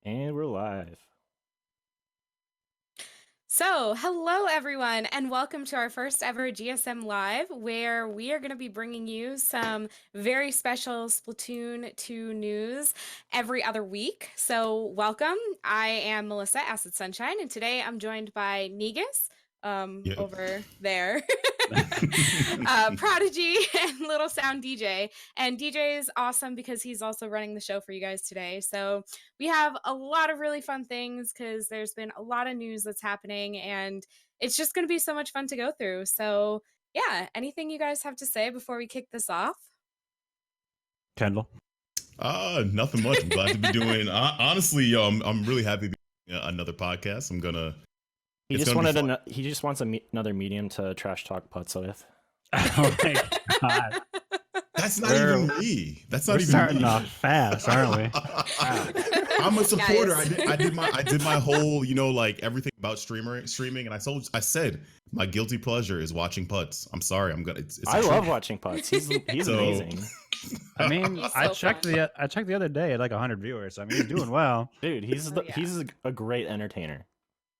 And we're live. So, hello everyone, and welcome to our first ever GSM Live, where we are going to be bringing you some very special Splatoon 2 news every other week. So, welcome. I am Melissa, Acid Sunshine, and today I'm joined by Negus, over there, Prodigy, and Little Sound DJ. And DJ is awesome because he's also running the show for you guys today. So, we have a lot of really fun things because there's been a lot of news that's happening and it's just going to be so much fun to go through. So yeah, anything you guys have to say before we kick this off? Kendall? Nothing much. I'm glad to be doing, honestly, I'm really happy to be doing another podcast. He just wants another medium to trash talk putts with. Oh my god. That's not even me. We're starting off fast, aren't we? I'm a supporter. Nice. I did my whole, like everything about streaming, and I said my guilty pleasure is watching putts. I'm sorry, I love watching putts. He's amazing. I mean, He's so I checked the other day at like 100 viewers. I mean, he's doing well. Dude, he's a great entertainer.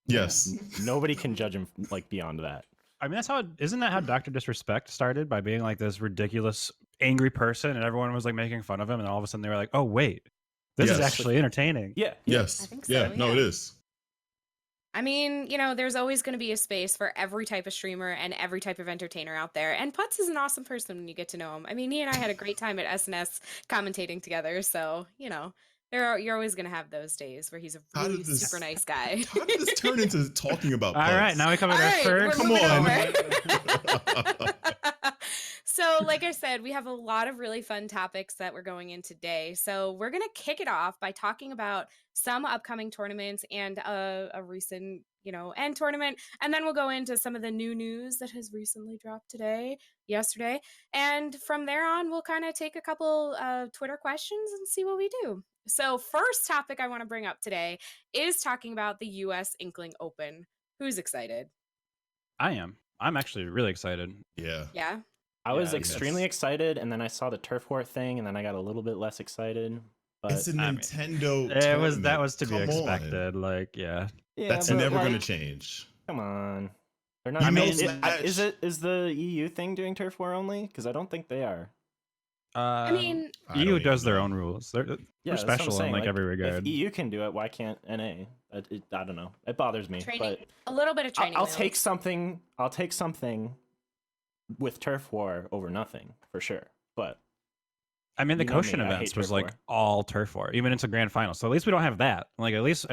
Yes. Nobody can judge him like beyond that. I mean, isn't that how Dr. Disrespect started, by being like this ridiculous angry person and everyone was like making fun of him, and all of a sudden they were like, oh wait, this is actually entertaining. Yeah. Yes. I think so, yeah. No, it is. I mean, there's always going to be a space for every type of streamer and every type of entertainer out there. And Putz is an awesome person when you get to know him. I mean, he and I had a great time at SNS commentating together. So, you're always going to have those days where he's a really super nice guy. How did this turn into talking about putts? All right, now we come to our third. Come on. So, like I said, we have a lot of really fun topics that we're going in today. So we're going to kick it off by talking about some upcoming tournaments and a recent, end tournament. And then we'll go into some of the new news that has recently dropped yesterday. And from there on, we'll kind of take a couple Twitter questions and see what we do. So first topic I want to bring up today is talking about the US Inkling Open. Who's excited? I am. I'm actually really excited. Yeah. Yeah. I was extremely excited, and then I saw the turf war thing, and then I got a little bit less excited. But It's a Nintendo. That was to be expected. Like, yeah. That's never going to change. Come on. They're You know, is the EU thing doing turf war only? Because I don't think they are. I mean, EU does their own rules. They're that's special what I'm in like saying. every regard. If EU can do it, why can't NA? I don't know. It bothers me. training, But a little bit of training. I'll wheels. take something. I'll take something with turf war over nothing for sure. But I mean, the you know me, Koshin I hate events was turf like war. all turf war, even into grand final. So at least we don't have that. Like at least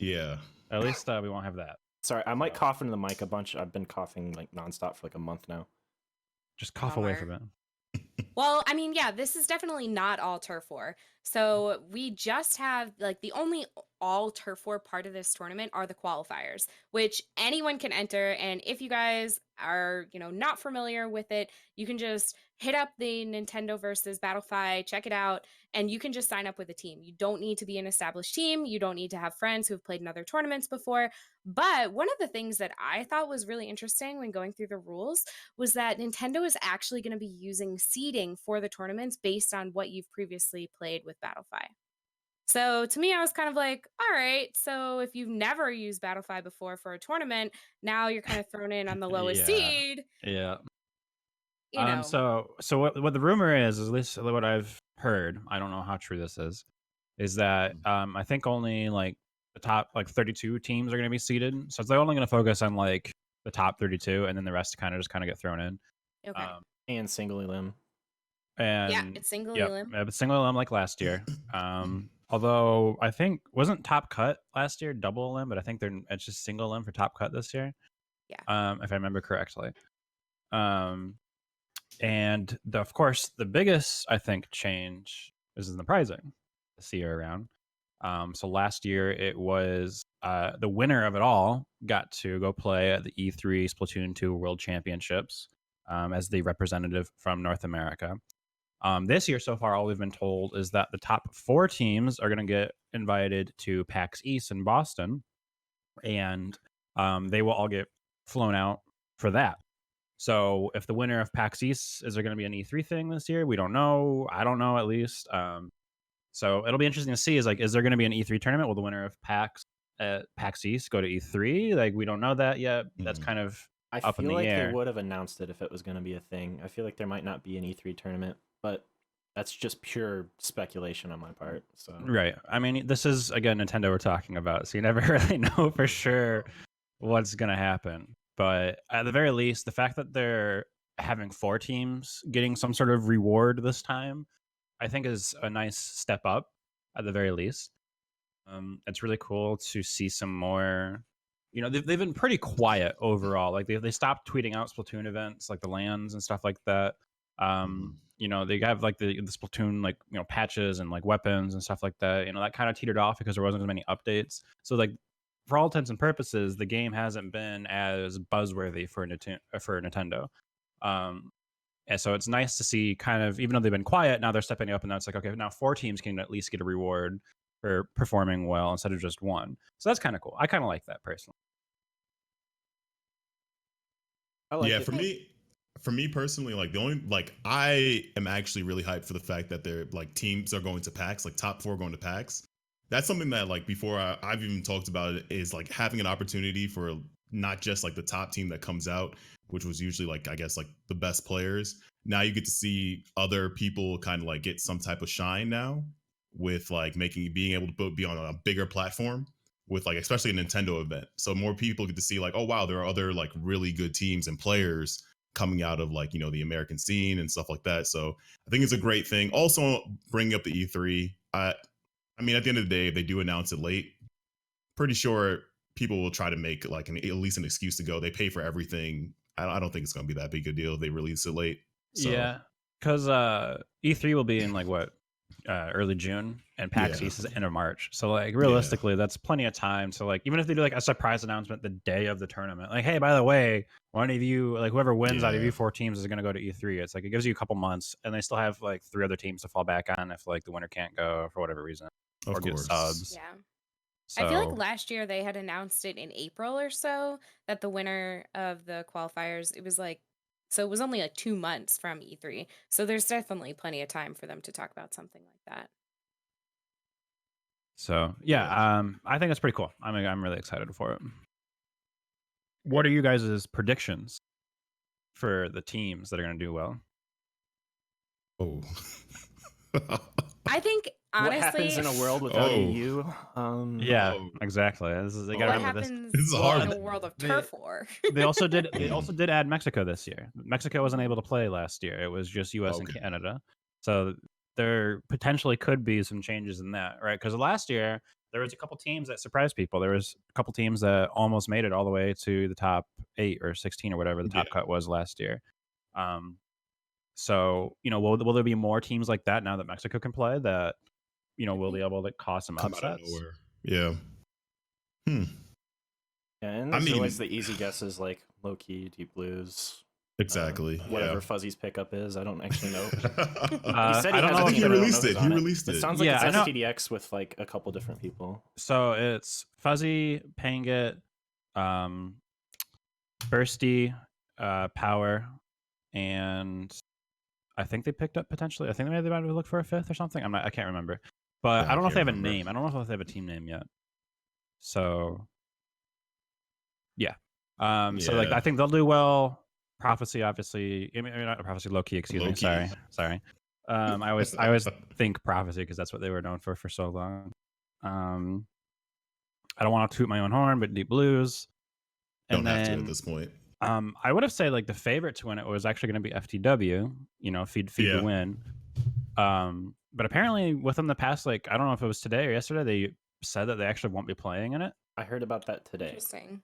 Yeah. we won't have that. Sorry, I might cough into the mic a bunch. I've been coughing like nonstop for like a month now. Just cough away from it. Well, I mean, yeah, this is definitely not all turf war. So we just have like the only all turf war part of this tournament are the qualifiers, which anyone can enter. And if you guys are, not familiar with it, you can just hit up the Nintendo versus Battlefy, check it out, and you can just sign up with a team. You don't need to be an established team. You don't need to have friends who've played in other tournaments before. But one of the things that I thought was really interesting when going through the rules was that Nintendo is actually going to be using seeding for the tournaments based on what you've previously played with Battlefy. So to me, I was kind of like, all right, so if you've never used Battlefy before for a tournament, now you're kind of thrown in on the lowest seed. Yeah. You know. So what the rumor is at least what I've heard, I don't know how true this is that I think only like the top like 32 teams are going to be seeded. So they're only going to focus on like the top 32, and then the rest kind of get thrown in. Okay. And single elim. And yeah, it's single elim. Single elim like last year. Although I think wasn't top cut last year double elim, but I think it's just single elim for top cut this year. Yeah. If I remember correctly. And of course, the biggest I think change is in the prizing this year around. So last year it was the winner of it all got to go play at the E3 Splatoon 2 World Championships as the representative from North America. This year so far, all we've been told is that the top 4 teams are going to get invited to PAX East in Boston, and they will all get flown out for that. So if the winner of PAX East, is there going to be an E3 thing this year? We don't know. I don't know, at least. So it'll be interesting to see is there going to be an E3 tournament? Will the winner of PAX East go to E3? Like, we don't know that yet. That's kind of I up in feel the like air. they would have announced it if it was going to be a thing. I feel like there might not be an E3 tournament, but that's just pure speculation on my part. So Right. I mean, this is, again, Nintendo we're talking about, so you never really know for sure what's going to happen. But at the very least, the fact that they're having 4 teams getting some sort of reward this time, I think is a nice step up at the very least. It's really cool to see some more. They've been pretty quiet overall. Like they stopped tweeting out Splatoon events, like the LANs and stuff like that. They have like the Splatoon like patches and like weapons and stuff like that. That kind of teetered off because there wasn't as many updates. So like for all intents and purposes, the game hasn't been as buzzworthy for Nintendo. And so it's nice to see kind of, even though they've been quiet, now they're stepping up, and now it's like, okay, now 4 teams can at least get a reward for performing well instead of just 1. So that's kind of cool. I kind of like that personally. I like Yeah, it. for me personally, like the only I am actually really hyped for the fact that they're like teams are going to PAX, like top 4 going to PAX. That's something that like before I've even talked about it, is like having an opportunity for not just like the top team that comes out, which was usually like I guess like the best players. Now you get to see other people kind of like get some type of shine now with like being able to be on a bigger platform with like especially a Nintendo event. So more people get to see like, oh wow, there are other like really good teams and players coming out of like the American scene and stuff like that. So I think it's a great thing. Also bringing up the E3. I mean, at the end of the day, if they do announce it late, pretty sure people will try to make like at least an excuse to go. They pay for everything. I don't think it's going to be that big a deal if they release it late. So, yeah, because E3 will be in like what early June, and PAX Yeah. East is end of March. So like realistically, that's plenty of time. So like even if they do like a surprise announcement the day of the tournament, like hey, by the way, one of you, like whoever wins out of you 4 teams is going to go to E3. It's like it gives you a couple months, and they still have like 3 other teams to fall back on if like the winner can't go for whatever reason of or get course. subs. Yeah. So, I feel like last year they had announced it in April or so that the winner of the qualifiers, it was only like 2 months from E3. So there's definitely plenty of time for them to talk about something like that. So yeah, I think that's pretty cool. I'm really excited for it. What are you guys' predictions for the teams that are going to do well? Oh. I think honestly, what happens in a world without Oh. EU? Yeah, Oh. exactly. They got what to remember this. happens This is in hard. a world of They- turf war? They also did add Mexico this year. Mexico wasn't able to play last year. It was just US and Okay. Canada. So there potentially could be some changes in that, right? Because last year there was a couple teams that surprised people. There was a couple teams that almost made it all the way to the top 8 or 16 or whatever the top cut was last year. So will there be more teams like that now that Mexico can play that will be able to cause some Come out of upsets? nowhere. Yeah. Yeah, and I there's mean- always the easy guesses like low key, deep blues, Exactly. whatever Fuzzy's pickup is. I don't actually know. I he said he don't has know a if team, he but I don't know released who's it. on He released it. It sounds like Yeah, I it's know. STDX with like a couple different people. So it's Fuzzy, Pangit, Bursty, Power, and I think they picked up potentially. I think they might look for a 5th or something. I can't remember. But Yeah, I don't know I if they have can't a remember. name. I don't know if they have a team name yet. So yeah. So like Yeah. I think they'll do well. Prophecy, obviously. I mean, not Prophecy, low key. Excuse me. Low-key. Sorry. I always think Prophecy because that's what they were known for so long. I don't want to toot my own horn, but Deep Blues. Don't And have to then at this point. I would have said like the favorite to win it was actually going to be FTW. Feed Yeah. the win. But apparently within the past, like I don't know if it was today or yesterday, they said that they actually won't be playing in it. I heard about that today. Interesting.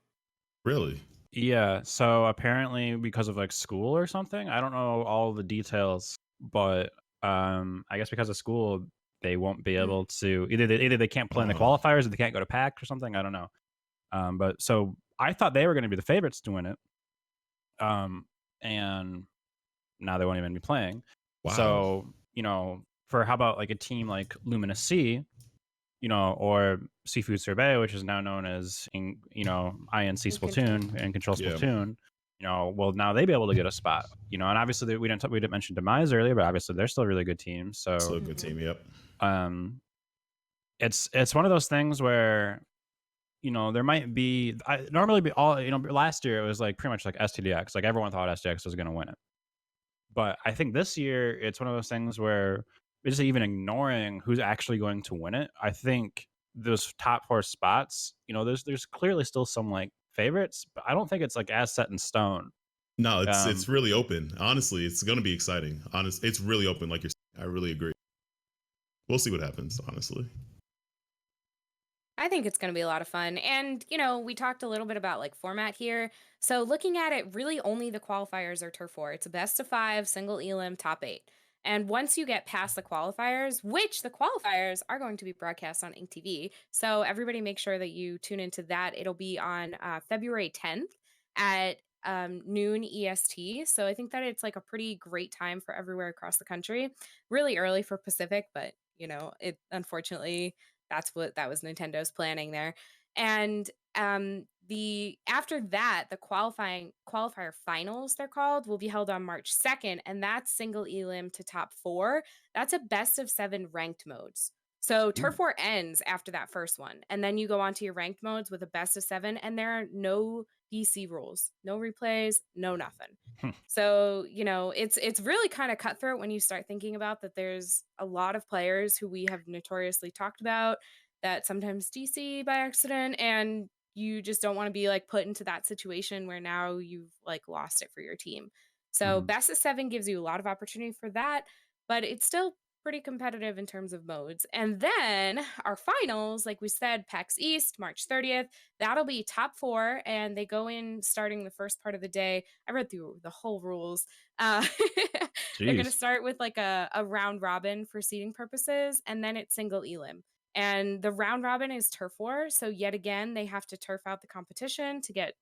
Really? Yeah, so apparently because of like school or something, I don't know all the details, but I guess because of school, they won't be able to either they can't play in the qualifiers or they can't go to PAC or something. I don't know. But so I thought they were going to be the favorites to win it, and now they won't even be playing. Wow. So for how about like a team like Luminous Sea, or Seafood Sorbet, which is now known as INC Splatoon and Control Yeah. Splatoon. will now they be able to get a spot? And obviously we didn't mention Demise earlier, but obviously they're still a really good team. So So good team. Yep. It's one of those things where there might be last year it was like pretty much like STDX, like everyone thought STDX was going to win it. But I think this year it's one of those things where just even ignoring who's actually going to win it. I think those top 4 spots, there's clearly still some like favorites, but I don't think it's like as set in stone. No, it's really open. Honestly, it's going to be exciting. It's really open. Like you're saying. I really agree. We'll see what happens, honestly. I think it's going to be a lot of fun. And, we talked a little bit about like format here. So looking at it, really only the qualifiers are Turf War. It's a best of 5, single elim, top 8. And once you get past the qualifiers, which the qualifiers are going to be broadcast on Ink TV. So everybody make sure that you tune into that. It'll be on February 10th at noon EST. So I think that it's like a pretty great time for everywhere across the country. Really early for Pacific, but it unfortunately that was Nintendo's planning there. And after that, the qualifier finals, they're called, will be held on March 2nd, and that's single elim to top 4. That's a best of 7 ranked modes. So Turf War ends after that first one, and then you go on to your ranked modes with a best of 7, and there are no DC rules, no replays, no nothing. So, it's really kind of cutthroat when you start thinking about that. There's a lot of players who we have notoriously talked about that sometimes DC by accident, and you just don't want to be like put into that situation where now you've like lost it for your team. So best of 7 gives you a lot of opportunity for that, but it's still pretty competitive in terms of modes. And then our finals, like we said, PAX East, March 30th, that'll be top 4, and they go in starting the first part of the day. I read through the whole rules. They're going to start with like a round robin for seeding purposes, and then it's single elim. And the round robin is Turf War. So yet again, they have to turf out the competition to get,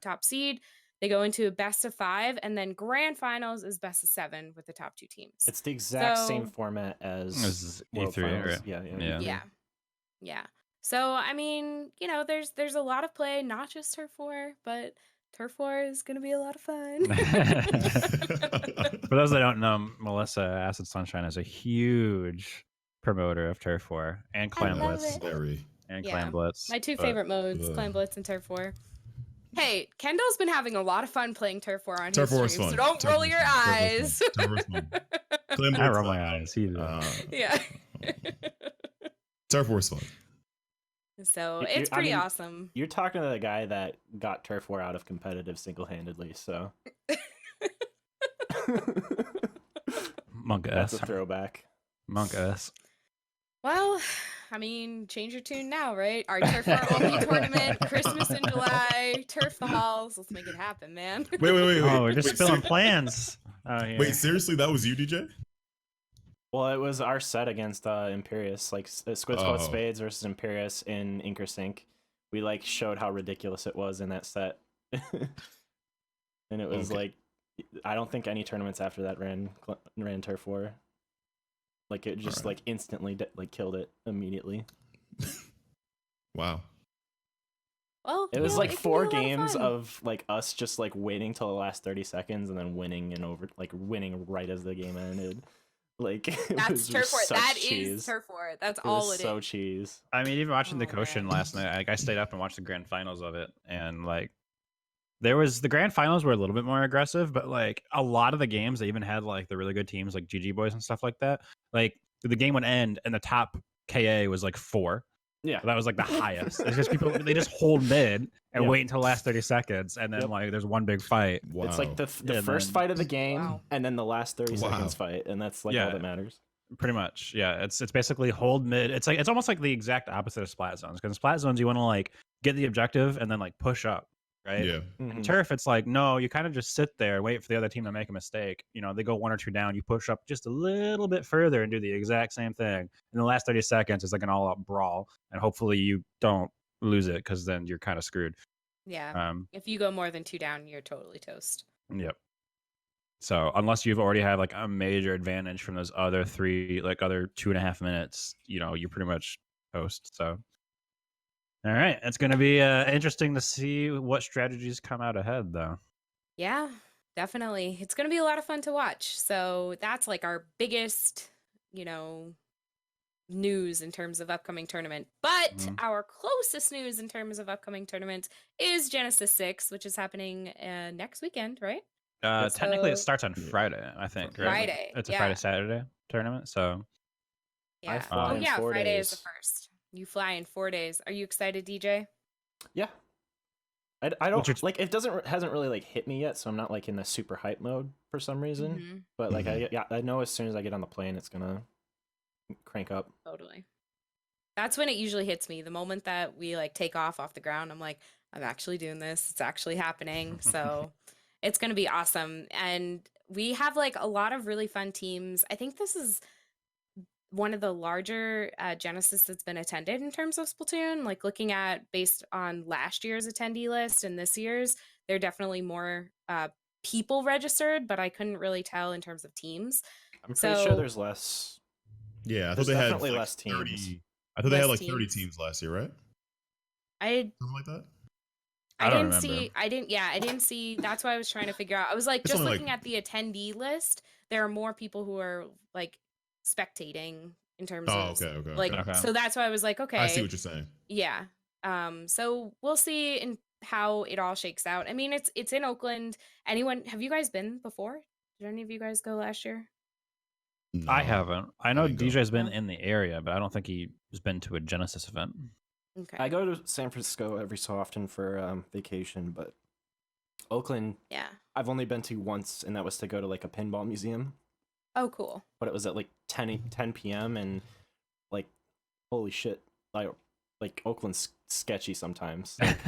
top seed. They go into a best of 5, and then grand finals is best of 7 with the top 2 teams. It's the exact same format as World E3, Finals. right? Yeah. So I mean, there's a lot of play, not just Turf War, but Turf War is going to be a lot of fun. For those that don't know, Melissa Acid Sunshine is a huge promoter of Turf War and Clan Blitz. Clan Blitz. My 2 favorite modes, Clan Blitz and Turf War. Hey, Kendall's been having a lot of fun playing Turf War on his stream, so don't roll your eyes. I roll my eyes. Yeah. Turf War's fun. So it's pretty awesome. You're talking to the guy that got Turf War out of competitive single-handedly, so. Monk That's S. a throwback. Monk S. Well, I mean, change your tune now, right? Our Turf War only tournament, Christmas in July, Turf Halls. Let's make it happen, man. Wait. Oh, we're just spilling plans out here. Wait, seriously? That was you, DJ? Well, it was our set against Imperius, like Squid Squad Spades versus Imperius in Ink or Sync. We like showed how ridiculous it was in that set. And it was like, I don't think any tournaments after that ran Turf War. Like it just like instantly killed it immediately. Wow. Well, it was like 4 games of like us just like waiting till the last 30 seconds and then winning winning right as the game ended. Like that's Turf War. That is Turf War. That's all it is. So cheese. I mean, even watching the Koshin last night, like I stayed up and watched the grand finals of it, and like the grand finals were a little bit more aggressive, but like a lot of the games they even had like the really good teams like GG Boys and stuff like that. Like the game would end and the top KA was like 4. Yeah, that was like the highest. It's just people they just hold mid and wait until the last 30 seconds, and then like there's one big fight. Wow. It's like the first fight of the game, and then the last 30 seconds fight, and that's like all that matters. Pretty much, yeah. It's basically hold mid. It's almost like the exact opposite of splat zones, because in splat zones you want to like get the objective and then like push up. Right. Yeah. In Turf, it's like, no, you kind of just sit there and wait for the other team to make a mistake. They go 1 or 2 down. You push up just a little bit further and do the exact same thing. In the last 30 seconds, it's like an all-out brawl, and hopefully you don't lose it, because then you're kind of screwed. Yeah. If you go more than 2 down, you're totally toast. Yep. So unless you've already had like a major advantage from those other 2.5 minutes, you're pretty much toast. So. All right, it's going to be interesting to see what strategies come out ahead, though. Yeah, definitely. It's going to be a lot of fun to watch. So that's like our biggest, you know, news in terms of upcoming tournament. But Mhm. our closest news in terms of upcoming tournaments is Genesis 6, which is happening next weekend, right? Technically, it So starts on Yeah. Friday, I think, right? Friday. It's a Yeah. Friday-Saturday tournament, so I Yeah. fly Oh in yeah, 4 Friday is the days. first. You fly in 4 days. Are you excited, DJ? Yeah. I What's your don't like it hasn't really like hit me yet, so I'm not like in the super hype mode for some reason. Mm-hmm. But like Mhm. I know as soon as I get on the plane it's gonna crank up. Totally. That's when it usually hits me. The moment that we like take off the ground, I'm like, I'm actually doing this. It's actually happening. So it's going to be awesome. And we have like a lot of really fun teams. I think this is one of the larger Genesis that's been attended in terms of Splatoon. Like looking at based on last year's attendee list and this year's, there are definitely more people registered, but I couldn't really tell in terms of teams. I'm pretty sure So there's less. Yeah, I thought There's they had definitely like less teams. 30. I thought they had less like 30 teams. teams last year, right? I Something like that. I don't remember. I didn't see. That's why I was trying to figure out. I was like, It's just only looking like at the attendee list, there are more people who are like spectating in terms oh, of okay. like, Okay. so that's why I was like, I see okay, what you're saying. yeah. So we'll see in how it all shakes out. I mean, it's in Oakland. Have you guys been before? Did any of you guys go last year? I No, haven't. I I know didn't go. DJ's been No? in the area, but I don't think he's been to a Genesis event. Okay. I go to San Francisco every so often for vacation, but Oakland Yeah. I've only been to once, and that was to go to like a pinball museum. Oh, cool. But it was at like 10 p.m. and like holy shit, like Oakland's sketchy sometimes. Like,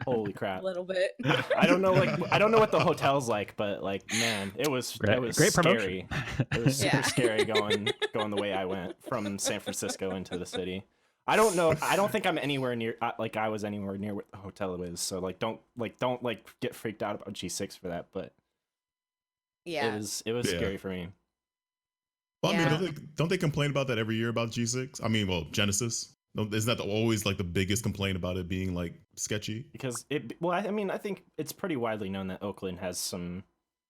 holy A crap. little bit. I don't know what the hotel's like, but like man, it was Great scary. promotion. It was super Yeah. scary going the way I went from San Francisco into the city. I don't know. I don't think I'm anywhere near like I was anywhere near what the hotel is. So like don't get freaked out about G6 for that. But Yeah. it was Yeah. scary for me. Well, I Yeah. mean, don't they complain about that every year about G6? I mean, well, Genesis. Isn't that always like the biggest complaint about it being like sketchy? Because I mean I think it's pretty widely known that Oakland has some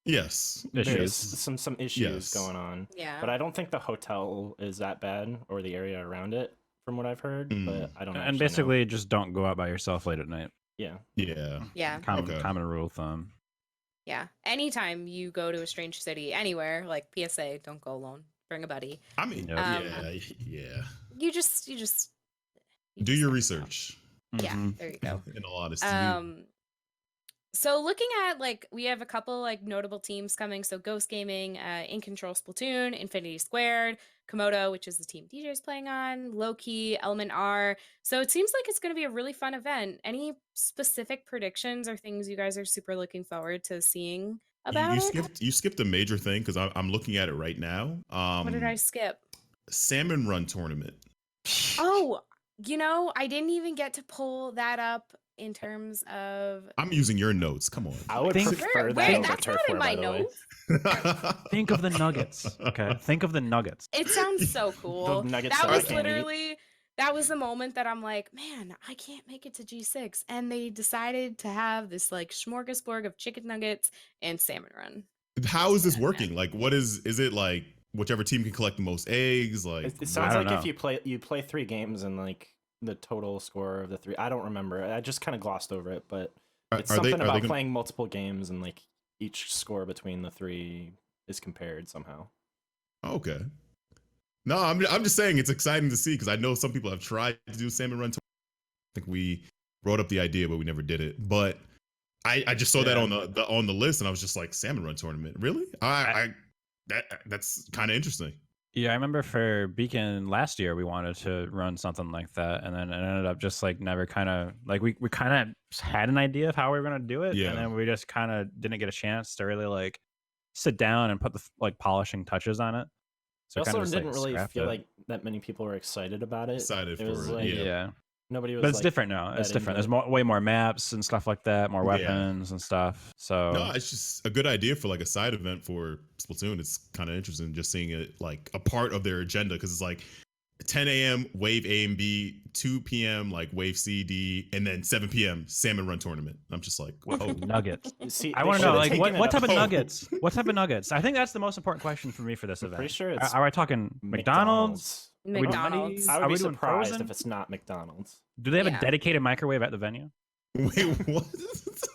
Yes. various- Issues. some issues Yes. going on. Yeah. But I don't think the hotel is that bad or the area around it, from what I've heard. Mm. But I don't. And actually know. basically, just don't go out by yourself late at night. Yeah. Yeah. Yeah. Okay. Common rule of thumb. Yeah. Anytime you go to a strange city, anywhere, like PSA, don't go alone. Bring a buddy. I mean, Yep. yeah. You just Do just your never know. research. Yeah, Mhm. there you go. In all honesty. So looking at like we have a couple like notable teams coming. So Ghost Gaming, In Control Splatoon, Infinity Squared, Komodo, which is the team DJ is playing on, Loki, Element R. So it seems like it's going to be a really fun event. Any specific predictions or things you guys are super looking forward to seeing about You skipped a major thing because I'm looking at it right now. What did I skip? Salmon Run tournament. Oh, I didn't even get to pull that up in terms of. I'm using your notes. Come I would Think- prefer that Wait, over that's turf not in war, my by the way. notes. Think of the Nuggets. Okay. Think of the Nuggets. It sounds so cool. The nuggets That that I was can't eat. literally that was the moment that I'm like, man, I can't make it to G6, and they decided to have this like smorgasbord of chicken nuggets and salmon run. How is this working? Like, what is it like? Whichever team can collect the most eggs. Like, It sounds don't like know. if you play 3 games and like the total score of the 3. I don't remember. I just kind of glossed over it, but it's something about playing multiple games and like each score between the 3 is compared somehow. Okay. No, I'm just saying it's exciting to see because I know some people have tried to do salmon run. I think we brought up the idea, but we never did it. But I just saw that on the list, and I was just like, salmon run tournament, really? That's kind of interesting. Yeah, I remember for Beacon last year we wanted to run something like that, and then it ended up just like never kind of like we kind of had an idea of how we were gonna do it, Yeah. and then we just kind of didn't get a chance to really like sit down and put the like polishing touches on it. I kinda also just, didn't like, really scrapped feel it. like that many people were excited about it. Excited It was for it, like, Yeah. nobody was. But it's like, different now. It's that different. into There's way more maps and stuff like that, more Yeah. weapons and stuff. So No, it's just a good idea for like a side event for Splatoon. It's kind of interesting just seeing it like a part of their agenda because it's like 10 a.m. wave A and B, 2 p.m. like wave C, D, and then 7 p.m. salmon run tournament. I'm just like, oh, nuggets. See, I they want to know, should've like, taken what it type of up. nuggets? What type of nuggets? I think that's the most important question for me for this I'm event. pretty sure it's Are we talking McDonald's? Are we doing McDonald's. Wendy's? I would Are be we doing surprised frozen? if it's not McDonald's. Do they have a Yeah. dedicated microwave at the venue? Wait, what?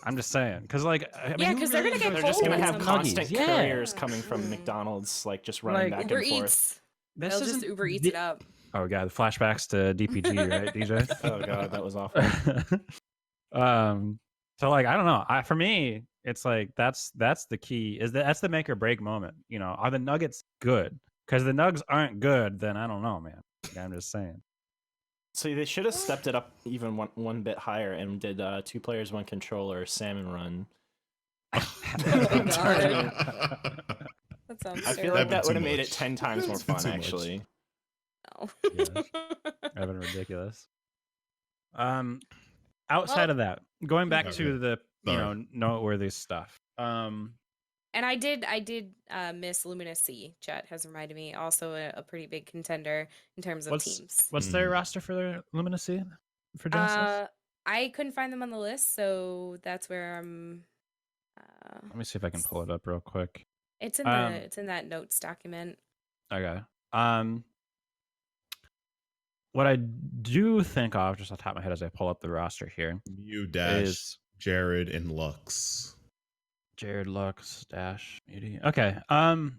I'm just saying, because like, I mean, Yeah, who 'cause they're gonna really get They're goes just gonna cold have and constant nuggies? Yeah. couriers coming from McDonald's, like just running Like, back Uber and forth. Eats. This They'll just isn't Uber Eats di- it up. Oh god, flashbacks to DPG, right, DJ? Oh god, that was awful. So like, I don't know. For me, it's like that's the key. That's the make or break moment. You know, are the Nuggets good? Because the Nugs aren't good, then I don't know, man. Yeah, I'm just saying. So they should have stepped it up even one bit higher and did 2 players, 1 controller salmon run. God. Tournament. That sounds I feel terrible. like that too would have made much. it 10 times more That's been fun, too much. actually. No. Yeah. That'd been ridiculous. Outside of that, going back Okay. to the Sorry. noteworthy stuff. And I did miss Luminous Sea. Chet has reminded me, also a pretty big contender in terms of teams. What's their roster for their Luminacy for Genesis? I couldn't find them on the list, so that's where I'm. Let me see if I can pull it up real quick. It's in that notes document. Okay. What I do think of, just off the top of my head as I pull up the roster here, You, Dash, is Jared, and Lux. Jared, Lux, Dash, Muty. Okay. I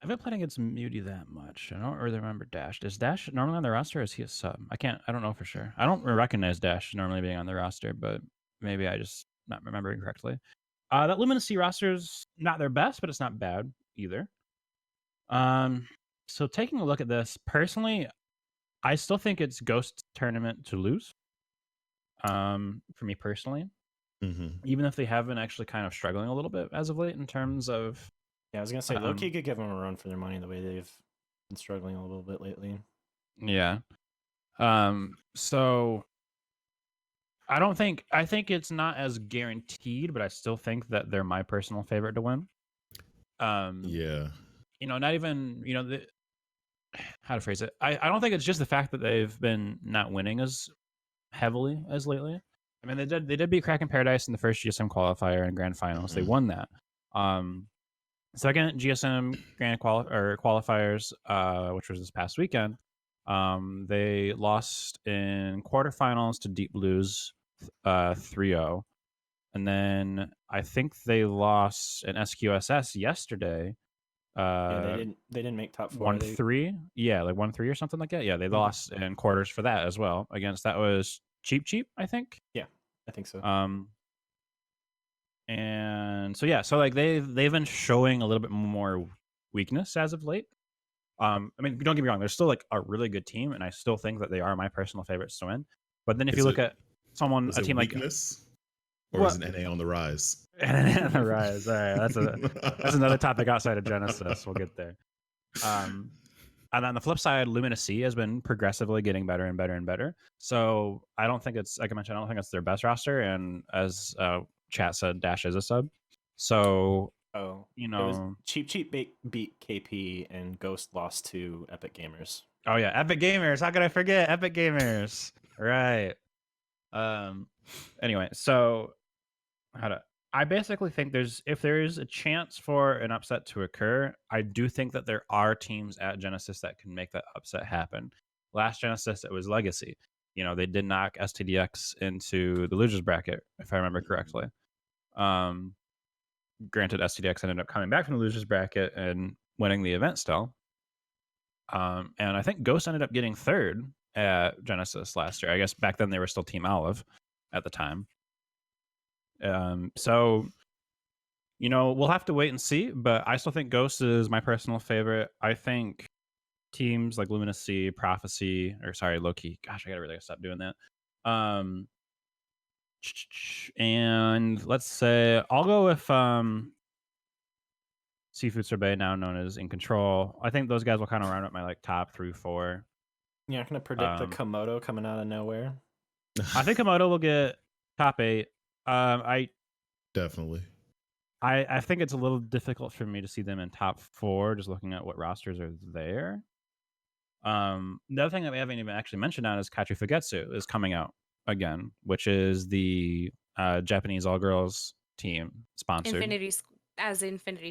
haven't played against Muty that much. I don't really remember Dash. Is Dash normally on the roster or is he a sub? I don't know for sure. I don't recognize Dash normally being on the roster, but maybe I just not remembering correctly. That Luminacy roster's not their best, but it's not bad either. So taking a look at this, personally, I still think it's Ghost tournament to lose. For me personally. Mm-hmm. Even if they have been actually kind of struggling a little bit as of late in terms of. Yeah, I was gonna say Loki could give them a run for their money the way they've been struggling a little bit lately. Yeah. So I think it's not as guaranteed, but I still think that they're my personal favorite to win. Yeah. Not even, how to phrase it. I don't think it's just the fact that they've been not winning as heavily as lately. I mean, they did beat Kraken Paradise in the first GSM qualifier and grand finals. They won that. Second GSM grand qualifiers, which was this past weekend, they lost in quarterfinals to Deep Blues 3-0. And then I think they lost in SQSS yesterday. Yeah, they didn't make top 4. 1-3. Yeah, like 1-3 or something like that. Yeah, they lost in quarters for that as well. That was Cheap, I think. Yeah, I think so. And so yeah, so like they've been showing a little bit more weakness as of late. I mean, don't get me wrong, they're still like a really good team, and I still think that they are my personal favorites to win. But then if you look at a team like weakness, or is it NA on the rise? NA on the rise. All right, that's another topic outside of Genesis. We'll get there. And on the flip side, Luminacy has been progressively getting better and better and better. So I don't think it's, like I mentioned, I don't think it's their best roster. And as chat said, Dash is a sub. So, it was Cheap beat KP and Ghost lost to Epic Gamers. Oh yeah, Epic Gamers. How could I forget Epic Gamers? Right. Anyway, so I basically think if there is a chance for an upset to occur, I do think that there are teams at Genesis that can make that upset happen. Last Genesis, it was Legacy. They did knock STDX into the losers bracket, if I remember correctly. Granted, STDX ended up coming back from the losers bracket and winning the event still. And I think Ghost ended up getting third at Genesis last year. I guess back then they were still Team Olive at the time. So, we'll have to wait and see, but I still think Ghost is my personal favorite. I think teams like Luminacy, Prophecy, Loki. Gosh, I gotta really stop doing that. And let's say I'll go with Seafood Sorbet, now known as In Control. I think those guys will kind of round up my top 3-4. You're not gonna predict the Komodo coming out of nowhere? I think Komodo will get top 8. I definitely. I think it's a little difficult for me to see them in top 4, just looking at what rosters are there. The other thing that we haven't even actually mentioned on is Kachi Fugetsu is coming out again, which is the Japanese all-girls team sponsored. Infinity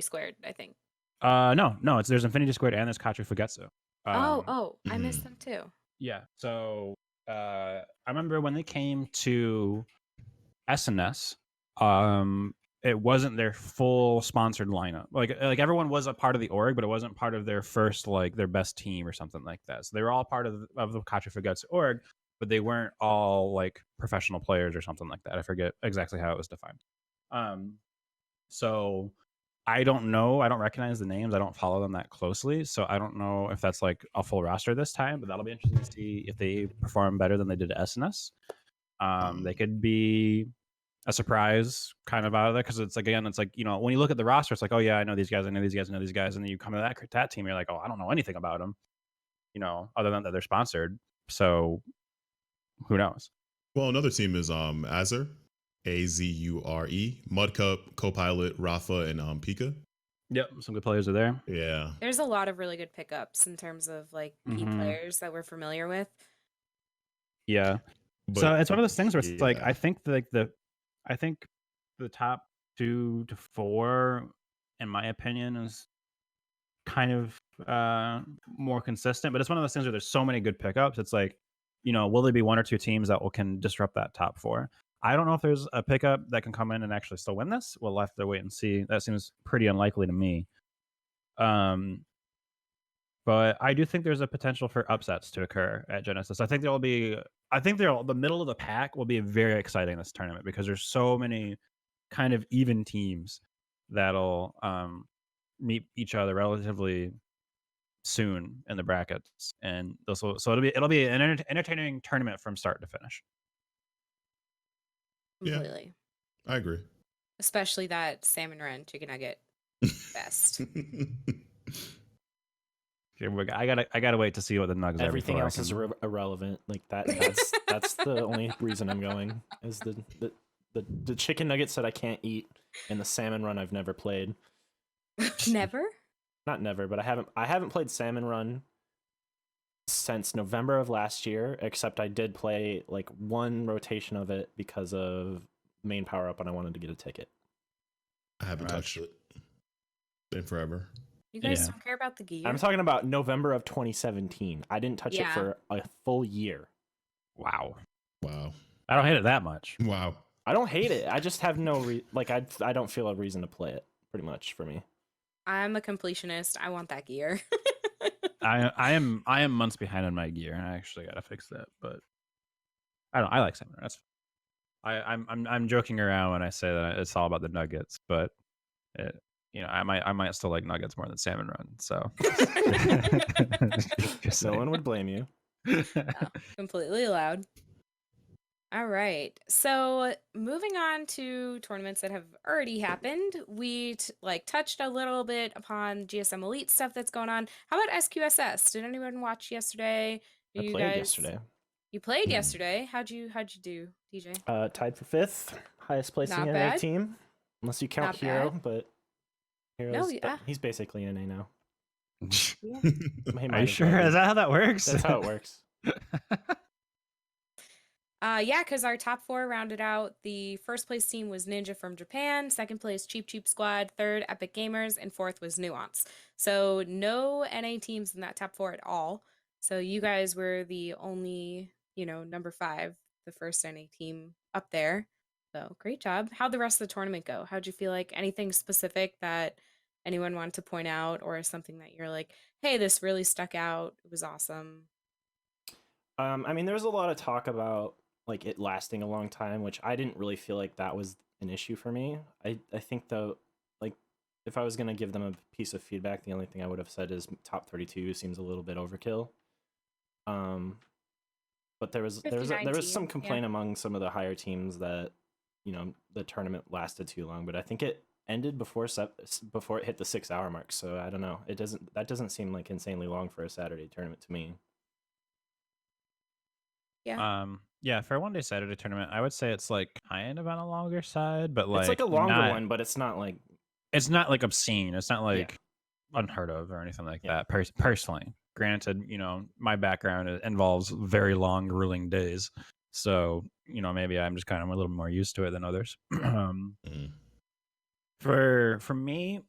Squared, I think. No, there's Infinity Squared and there's Kachi Fugetsu. I missed them too. Yeah, so I remember when they came to SNS, it wasn't their full sponsored lineup. Like everyone was a part of the org, but it wasn't part of their first their best team or something like that. So they were all part of the Kachi Fugetsu org, but they weren't all like professional players or something like that. I forget exactly how it was defined. So I don't know. I don't recognize the names. I don't follow them that closely. So I don't know if that's like a full roster this time, but that'll be interesting to see if they perform better than they did at SNS. They could be a surprise kind of out of there because it's like, again, it's like, when you look at the roster, it's like, oh yeah, I know these guys, I know these guys, I know these guys. And then you come to that team, you're like, oh, I don't know anything about them, other than that they're sponsored. So who knows? Well, another team is Azure. Azure, Mud Cup, Copilot, Rafa, and Pika. Yep, some good players are there. Yeah, there's a lot of really good pickups in terms of like key players that we're familiar with. Yeah, but, so it's one of those things where it's like I think the top 2 to 4, in my opinion, is kind of more consistent. But it's one of those things where there's so many good pickups. It's like, will there be 1 or 2 teams that can disrupt that top 4? I don't know if there's a pickup that can come in and actually still win this. We'll have to wait and see. That seems pretty unlikely to me. But I do think there's a potential for upsets to occur at Genesis. I think the middle of the pack will be very exciting this tournament because there's so many kind of even teams that'll meet each other relatively soon in the brackets, and so it'll be an entertaining tournament from start to finish. Completely. Yeah, I agree. Especially that salmon run chicken nugget best. I gotta wait to see what the nugs are. Everything else is irrelevant. Like that's the only reason I'm going is the chicken nuggets that I can't eat and the salmon run I've never played. Never? Not never, but I haven't played salmon run since November of last year, except I did play like 1 rotation of it because of main power up and I wanted to get a ticket. I haven't touched it in forever. You guys don't care about the gear? I'm talking about November of 2017. I didn't touch it for a full year. Wow. I don't hate it that much. Wow. I don't hate it. I just have no I don't feel a reason to play it, pretty much, for me. I'm a completionist. I want that gear. I am months behind on my gear, and I actually gotta fix that. But I like salmon. That's I'm joking around when I say that it's all about the nuggets, but I might still like nuggets more than salmon run. So no one would blame you. No, completely allowed. All right. So moving on to tournaments that have already happened, we touched a little bit upon GSM Elite stuff that's going on. How about SQSS? Did anyone watch yesterday? I played yesterday. You played yesterday. How'd you do, DJ? Tied for 5th, highest placing NA team, unless you count Hero, but Hero's he's basically NA now. Yeah. Are you sure? Is that how that works? That's how it works. Because our top 4 rounded out. The first place team was Ninja from Japan, second place Cheap Cheap Squad, third Epic Gamers, and fourth was Nuance. So no NA teams in that top 4 at all. So you guys were the only, number 5, the first NA team up there. So great job. How'd the rest of the tournament go? How'd you feel like? Anything specific that anyone wanted to point out, or something that you're like, hey, this really stuck out, it was awesome? There was a lot of talk about like it lasting a long time, which I didn't really feel like that was an issue for me. I think though, like if I was gonna give them a piece of feedback, the only thing I would have said is top 32 seems a little bit overkill. But there was some complaint among some of the higher teams that the tournament lasted too long, but I think it ended before it hit the 6-hour mark. So I don't know. That doesn't seem like insanely long for a Saturday tournament to me. Yeah. For a 1-day Saturday tournament, I would say it's like kind of on a longer side, but like it's like a longer one, but it's not like it's not like obscene. It's not like unheard of or anything like that. Personally, granted, my background involves very long grueling days, so maybe I'm just kind of a little more used to it than others. For me,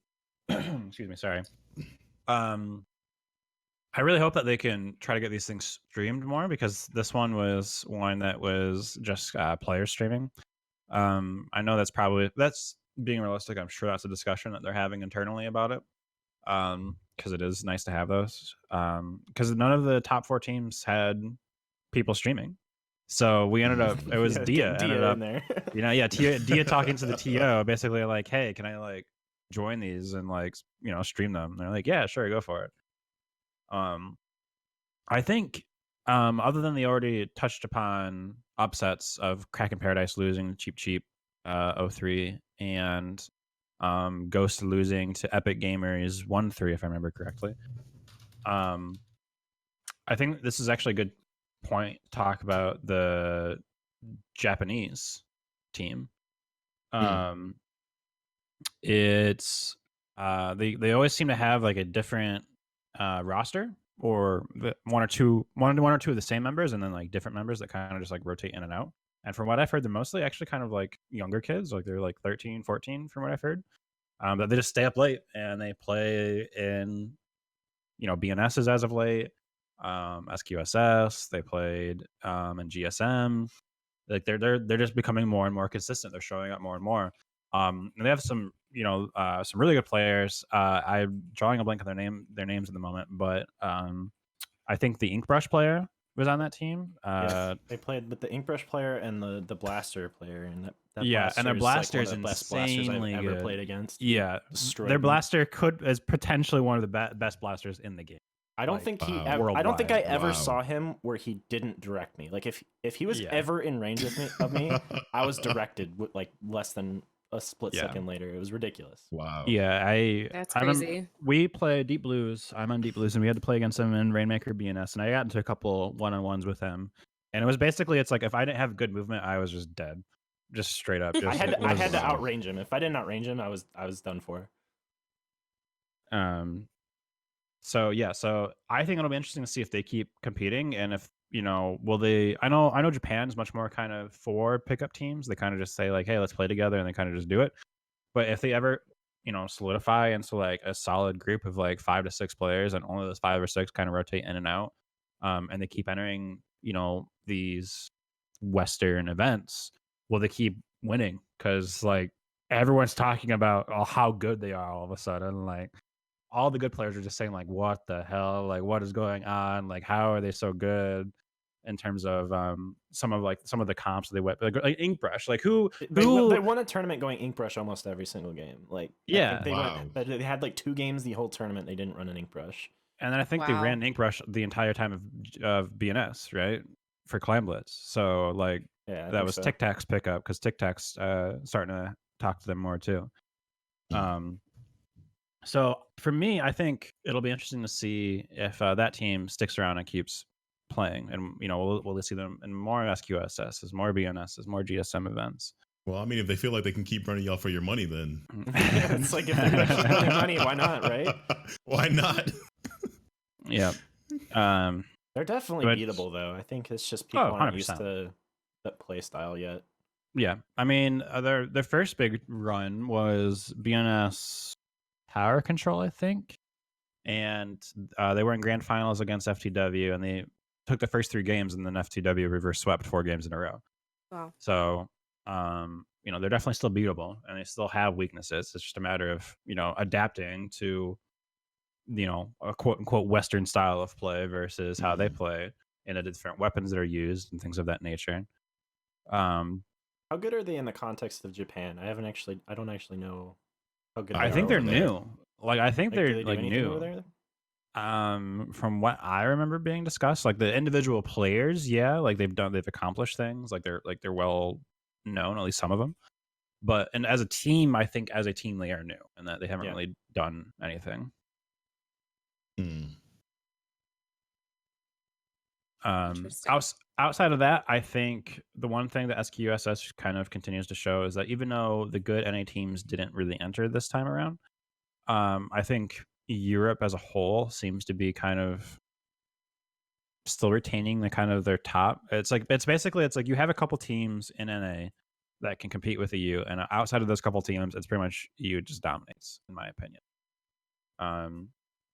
excuse me, sorry. I really hope that they can try to get these things streamed more, because this one was one that was just player streaming. I know that's being realistic. I'm sure that's a discussion that they're having internally about it. Because it is nice to have those. Because none of the top 4 teams had people streaming, so we ended up. It was Dia ended up in there. Dia talking to the TO, basically like, "Hey, can I like join these and like stream them?" And they're like, "Yeah, sure, go for it." I think other than the already touched upon upsets of Kraken Paradise losing to Cheap 03 and Ghost losing to Epic Gamers 1-3, if I remember correctly. I think this is actually a good point to talk about the Japanese team. It's they always seem to have like a different roster, or one or two of the same members, and then like different members that kind of just like rotate in and out. And from what I've heard, they're mostly actually kind of like younger kids, like they're like 13, 14 from what I've heard. But they just stay up late and they play in BNSs as of late, SQSS. They played in GSM. Like they're just becoming more and more consistent. They're showing up more and more. And they have some some really good players. I'm drawing a blank on their names at the moment, but I think the Inkbrush player was on that team. They played with the Inkbrush player and the Blaster player, and that and their Blaster is like one of the best blasters I've ever played against. Yeah, their Blaster is potentially one of the best blasters in the game. I don't think I don't think I ever saw him where he didn't direct me. Like if he was ever in range of me, I was directed with like less than a split second later. It was ridiculous. Wow. Yeah, that's crazy. We play Deep Blues. I'm on Deep Blues, and we had to play against him in Rainmaker BNS, and I got into a couple one-on-ones with him. And it was basically, it's like if I didn't have good movement, I was just dead, just straight up. I had to outrange him. If I didn't outrange him, I was done for. So I think it'll be interesting to see if they keep competing, and if will they. I know Japan's much more kind of for pickup teams. They kind of just say like, hey, let's play together, and they kind of just do it. But if they ever solidify into like a solid group of like 5 to 6 players, and only those 5 or 6 kind of rotate in and out, and they keep entering these Western events, will they keep winning? Because like everyone's talking about how good they are all of a sudden. Like all the good players are just saying like, what the hell? Like what is going on? Like how are they so good? In terms of some of the comps they went, like Inkbrush, like who they won a tournament going Inkbrush almost every single game. Like I think they had like 2 games the whole tournament. They didn't run an Inkbrush, and then I think they ran Inkbrush the entire time of BNS, right, for Clan Blitz. So like that was Tic Tac's pickup, because Tic Tac's starting to talk to them more too. So for me, I think it'll be interesting to see if that team sticks around and keeps playing, and we'll see them in more SQSS, more BNS, more GSM events. Well, I mean, if they feel like they can keep running y'all for your money, then it's like if they're gonna keep running money, why not, right? Why not? Yeah, they're definitely beatable though. I think it's just people aren't used to that play style yet. Yeah, I mean, their first big run was BNS Tower Control, I think, and they were in grand finals against FTW, and they took the first 3 games, and then FTW reverse swept 4 games in a row. Wow. So, they're definitely still beatable, and they still have weaknesses. It's just a matter of, adapting to, a quote unquote Western style of play versus how they play, and the different weapons that are used and things of that nature. How good are they in the context of Japan? I don't actually know how good. I think they're new. Like I think they're like new. Over there? From what I remember being discussed, like the individual players, like they've accomplished things, like they're well known, at least some of them. And as a team, I think as a team they are new, and that they haven't really done anything. Interesting. Outside of that, I think the one thing that SQSS kind of continues to show is that even though the good NA teams didn't really enter this time around, I think Europe as a whole seems to be kind of still retaining the kind of their top. It's like you have a couple teams in NA that can compete with the EU, and outside of those couple teams, it's pretty much EU just dominates, in my opinion.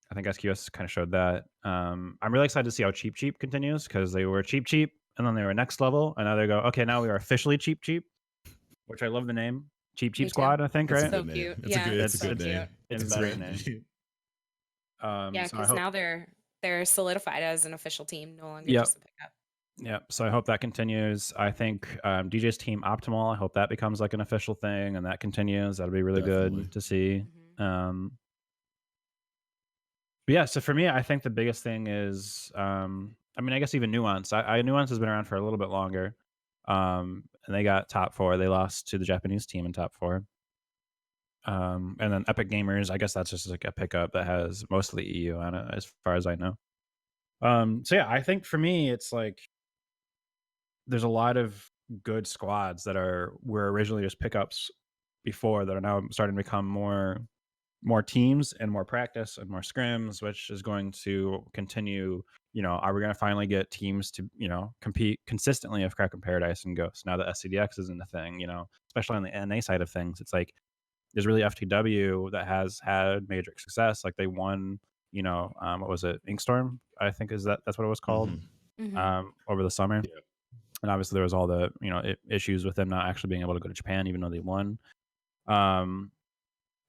I think SQS kind of showed that. I'm really excited to see how Cheap continues, because they were Cheap, and then they were next level, and now they go, okay, now we are officially Cheap, which I love the name, Cheap Me Squad. too. I think, It's right? So a good cute. name. It's Yeah, a good, it's it's a good so name. cute. It's It's a a great great name. Yeah, So I because hope, now they're solidified as an official team, no longer Yep. just a pickup. Yeah, so I hope that continues. I think DJ's team Optimal, I hope that becomes like an official thing and that continues. That'll be really Definitely. good to see. Mhm. But yeah, so for me, I think the biggest thing is, I mean, I guess even Nuance. Nuance has been around for a little bit longer, and they got top 4. They lost to the Japanese team in top 4. And then Epic Gamers, I guess that's just like a pickup that has mostly EU on it, as far as I know. So yeah, I think for me, it's like there's a lot of good squads that were originally just pickups before that are now starting to become more teams and more practice and more scrims, which is going to continue. Are we going to finally get teams to compete consistently with Crack and Paradise and Ghost now that SCDX isn't a thing? Especially on the NA side of things, it's like there's really FTW that has had major success. Like they won, what was it, Inkstorm? I think that's what it was called. Over the summer. Yeah. And obviously there was all the issues with them not actually being able to go to Japan, even though they won.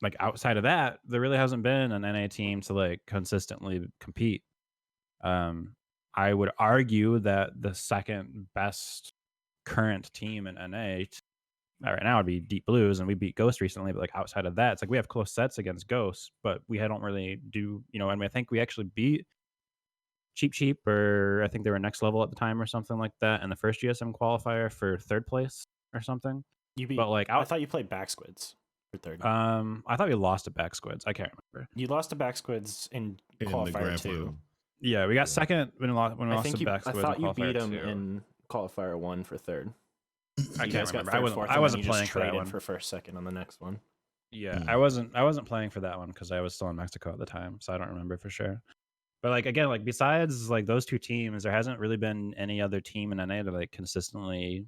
Like outside of that, there really hasn't been an NA team to like consistently compete. I would argue that the second best current team in NA right now would be Deep Blues, and we beat Ghost recently. But like outside of that, it's like we have close sets against Ghost, but we don't really do. And I think we actually beat Cheap, or I think they were next level at the time or something like that, in the first GSM qualifier for 3rd place or something. You beat. But like I thought you played Back Squids for 3rd. I thought we lost to Back Squids. I can't remember. You lost to Back Squids in qualifier 2. Yeah, we got second when we lost to Back I Squids. thought you beat them 2. in qualifier 1 for 3rd. I can't remember. I I wasn't playing for that one. For first, second on the next one. Yeah, I wasn't playing for that one because I was still in Mexico at the time, so I don't remember for sure. But like again, like besides like those two teams, there hasn't really been any other team in NA to like consistently.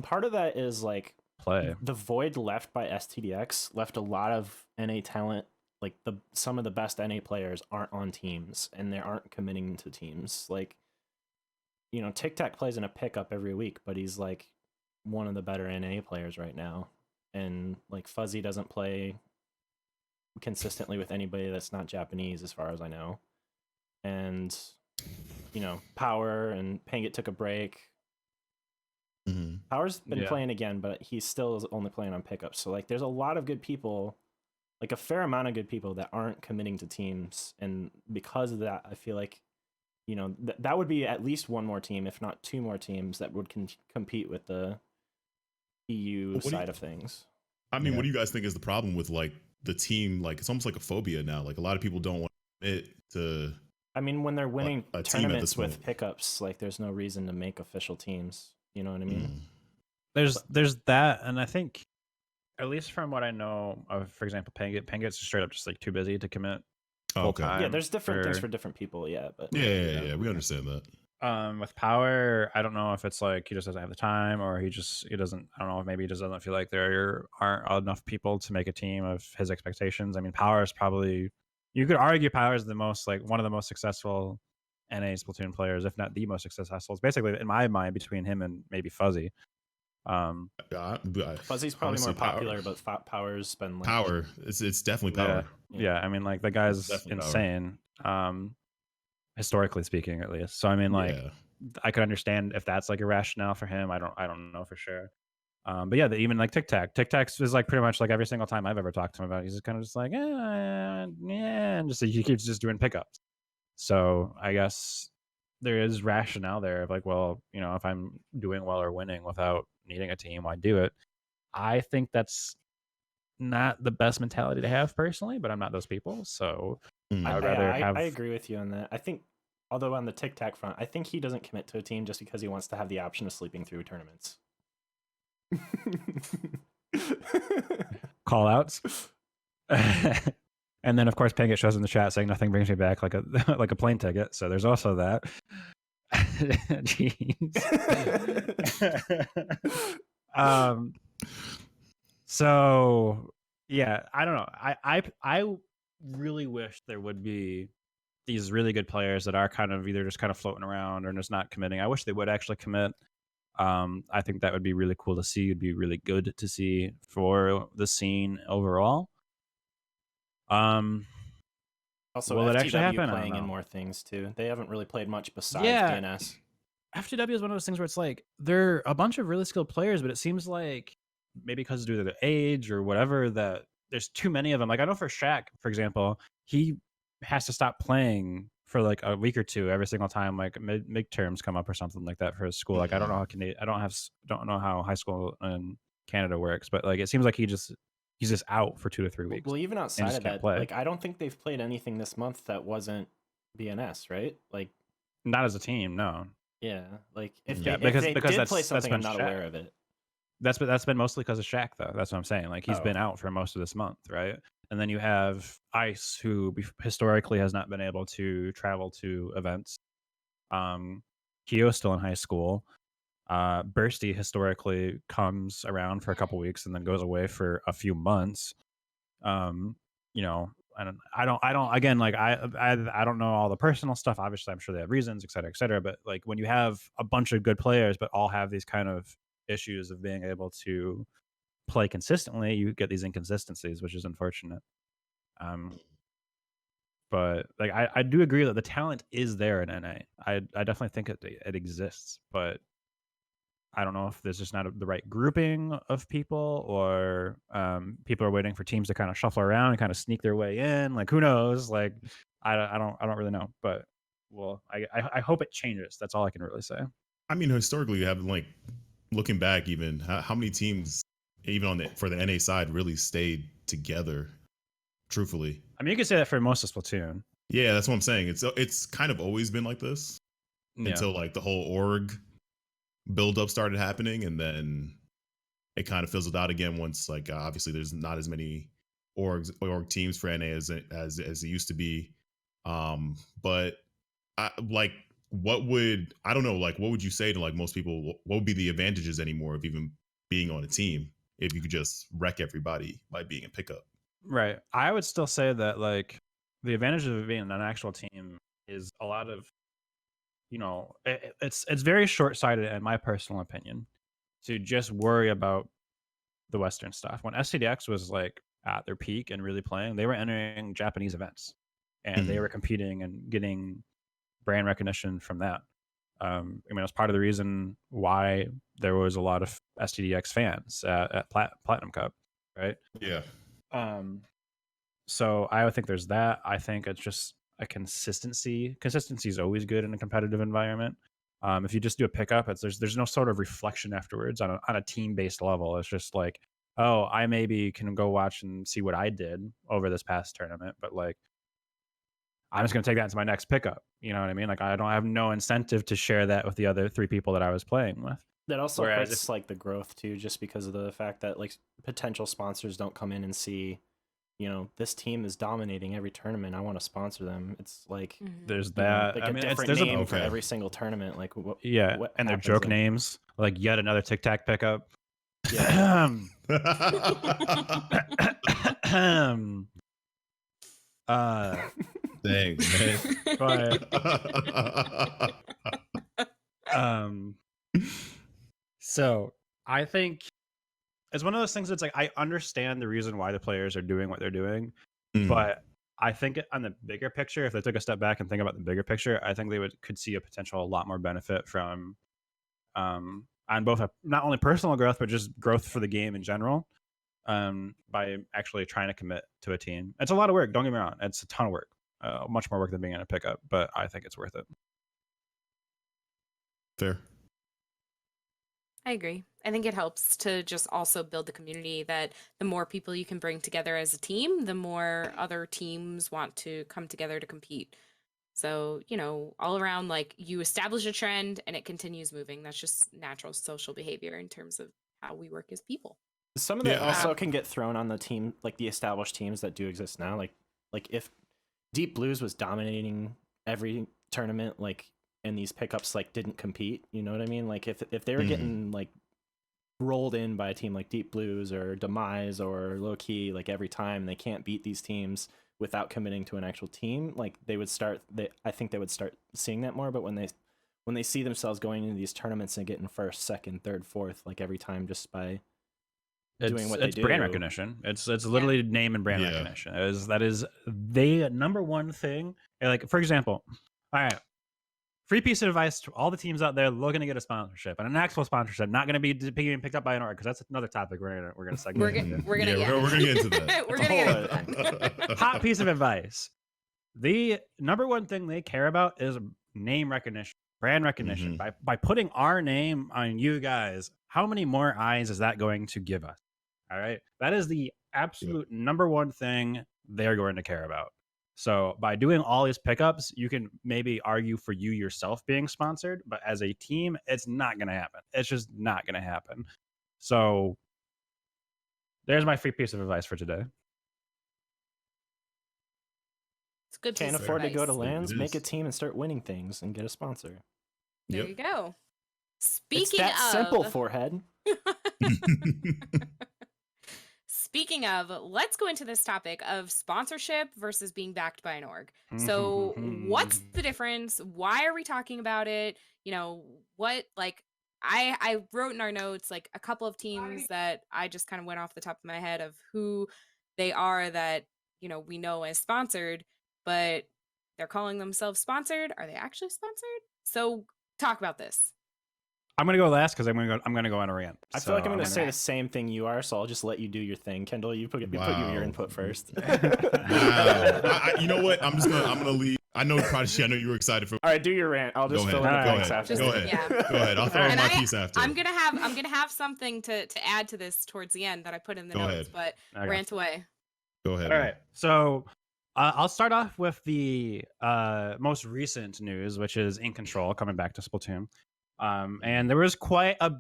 Part of that is like play. The void left by STDX left a lot of NA talent. Like some of the best NA players aren't on teams and they aren't committing to teams. Like, Tic Tac plays in a pickup every week, but he's like one of the better NA players right now. And like Fuzzy doesn't play consistently with anybody that's not Japanese, as far as I know. And Power and Pangit took a break. Power's been playing again, but he still is only playing on pickups. So like there's a lot of good people, like a fair amount of good people that aren't committing to teams, and because of that I feel like that would be at least one more team, if not 2 more teams, that would compete with the EU side of things. I mean, what do you guys think is the problem with like the team? Like it's almost like a phobia now. Like a lot of people don't want to admit to. I mean, when they're winning tournaments with pickups, like there's no reason to make official teams. You know what I mean? There's that, and I think, at least from what I know of, for example, Pangit's straight up just like too busy to commit full time. Yeah, there's different things for different people. Yeah, but yeah, we understand that. With Power, I don't know if it's like he just doesn't have the time, or he doesn't. I don't know. Maybe he just doesn't feel like there aren't enough people to make a team of his expectations. I mean, Power is probably, you could argue Power is the most, like, one of the most successful NA Splatoon players, if not the most successful. It's basically, in my mind, between him and maybe Fuzzy. Fuzzy's probably more popular, but Power's been like Power. It's definitely Power. Yeah, I mean, like the guy's insane. Historically speaking, at least. So I mean, like, I could understand if that's like a rationale for him. I don't know for sure. But yeah, even like Tic Tac is like pretty much like every single time I've ever talked to him about it, he's just kind of just like, and just he keeps just doing pickups. So I guess there is rationale there of like, well, if I'm doing well or winning without needing a team, why do it? I think that's not the best mentality to have personally, but I'm not those people, so I would rather have. I agree with you on that. I think Although on the Tic Tac front, I think he doesn't commit to a team just because he wants to have the option of sleeping through tournaments. Call outs. And then of course Pangit shows in the chat saying nothing brings me back like a like a plane ticket. So there's also that. Jeez. So yeah, I don't know. I really wish there would be these really good players that are kind of either just kind of floating around or just not committing. I wish they would actually commit. I think that would be really cool to see. It'd be really good to see for the scene overall. Also, will FTW it actually happen? playing in more things too. They haven't really played much besides Yeah. DNS. FTW is one of those things where it's like they're a bunch of really skilled players, but it seems like maybe because due to their age or whatever that there's too many of them. Like I know for Shaq, for example, he has to stop playing for like a week or two every single time like midterms come up or something like that for his school. Like I don't know how don't know how high school in Canada works, but like it seems like he's just out for 2 to 3 weeks. Well, even outside of that, like I don't think they've played anything this month that wasn't BNS, right? Like not as a team, no. Yeah, like if they did play something, I'm not aware of it. That's been mostly because of Shaq, though. That's what I'm saying. Like he's been out for most of this month, right? And then you have Ice, who historically has not been able to travel to events. Kyo's still in high school. Bursty historically comes around for a couple weeks and then goes away for a few months. You know, I don't again, like I don't know all the personal stuff. Obviously I'm sure they have reasons, et cetera, but like when you have a bunch of good players but all have these kind of issues of being able to play consistently, you get these inconsistencies, which is unfortunate. But like I do agree that the talent is there in NA. I definitely think it exists, but I don't know if there's just not the right grouping of people, or people are waiting for teams to kind of shuffle around and kind of sneak their way in. Like who knows? Like I don't really know, but well, I hope it changes. That's all I can really say. I mean, historically, you have like looking back, even how many teams, even for the NA side, really stayed together. Truthfully, I mean, you could say that for most of Splatoon. Yeah, that's what I'm saying. It's kind of always been like this until like the whole org build up started happening, and then it kind of fizzled out again once like obviously there's not as many org teams for NA as it used to be. But what would you say to like most people? What would be the advantages anymore of even being on a team if you could just wreck everybody by being a pickup? Right. I would still say that like the advantage of being an actual team is a lot of, you know, it's very short-sighted in my personal opinion to just worry about the Western stuff. When SCDX was like at their peak and really playing, they were entering Japanese events and they were competing and getting brand recognition from that. I mean, it was part of the reason why there was a lot of STDX fans at Platinum Cup, right? Yeah. So I would think there's that. I think it's just a consistency. Consistency is always good in a competitive environment. If you just do a pickup, there's no sort of reflection afterwards on a team-based level. It's just like, oh, I maybe can go watch and see what I did over this past tournament, but like I'm just going to take that into my next pickup. You know what I mean? Like I have no incentive to share that with the other 3 people that I was playing with. That also hurts like the growth too, just because of the fact that like potential sponsors don't come in and see, you know, this team is dominating every tournament, I want to sponsor them. It's like there's that. Like I mean, different name for every single tournament. Like what and their joke names, like yet another Tic Tac pickup. Yeah. Thanks, man. So I think it's one of those things that's like I understand the reason why the players are doing what they're doing, but I think on the bigger picture, if they took a step back and think about the bigger picture, I think they could see a potential a lot more benefit from on both not only personal growth but just growth for the game in general, by actually trying to commit to a team. It's a lot of work, don't get me wrong, it's a ton of work, much more work than being in a pickup, but I think it's worth it. Fair. I agree. I think it helps to just also build the community that the more people you can bring together as a team, the more other teams want to come together to compete. So, all around, like, you establish a trend and it continues moving. That's just natural social behavior in terms of how we work as people. Some of that also can get thrown on the team, like the established teams that do exist now. Like if Deep Blues was dominating every tournament, like, and these pickups like didn't compete, you know what I mean? Like if they were getting like rolled in by a team like Deep Blues or Demise or Low Key, like every time, they can't beat these teams without committing to an actual team. Like I think they would start seeing that more. But when they see themselves going into these tournaments and getting first, second, third, fourth, like every time just by doing what they do. It's brand recognition. It's literally name and brand recognition. That is the number one thing. Like, for example, all right, free piece of advice to all the teams out there looking to get a sponsorship, and an actual sponsorship, not going to be being picked up by an org, because that's another topic we're gonna segment. We're gonna get into that. We're gonna get into that. Hot piece of advice: the number one thing they care about is name recognition, brand recognition. By putting our name on you guys, how many more eyes is that going to give us? All right, that is the absolute number one thing they're going to care about. So by doing all these pickups, you can maybe argue for you yourself being sponsored, but as a team, it's not going to happen. It's just not going to happen. So there's my free piece of advice for today. It's good. Can't afford to go to LANs, make a team and start winning things and get a sponsor. There you go. Speaking of simple, forehead. Speaking of, let's go into this topic of sponsorship versus being backed by an org. So what's the difference? Why are we talking about it? What, like, I wrote in our notes, like, a couple of teams that I just kind of went off the top of my head of who they are that, we know as sponsored, but they're calling themselves sponsored. Are they actually sponsored? So talk about this. I'm gonna go last because I'm gonna go on a rant. I feel like I'm gonna say the same thing you are, so I'll just let you do your thing. Kendall, you put your input first. Wow. You know what? I'm gonna leave. I know Prodigy. I know you were excited for. All right, do your rant. I'll just fill in the blanks after. Go ahead. Yeah. Go ahead. I'll throw in my piece after. I'm gonna have something to add to this towards the end that I put in the notes, but rant away. Go ahead. All right. So I'll start off with the most recent news, which is In Control coming back to Splatoon. And there was quite a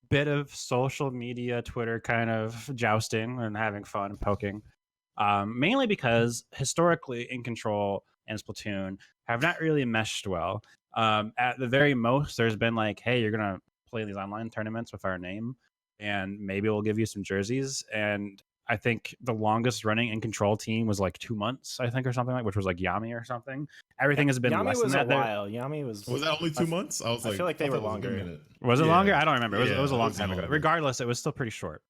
bit of social media, Twitter kind of jousting and having fun and poking, mainly because historically In Control and Splatoon have not really meshed well. At the very most, there's been like, hey, you're going to play these online tournaments with our name, and maybe we'll give you some jerseys. And I think the longest running In Control team was like 2 months, I think, or something like, which was like Yami or something. Everything has been Yami less was than that. A while. Yami was that only 2 months? I feel like they were longer. Was it longer? I don't remember. It was a long time ago. Regardless, it was still pretty short.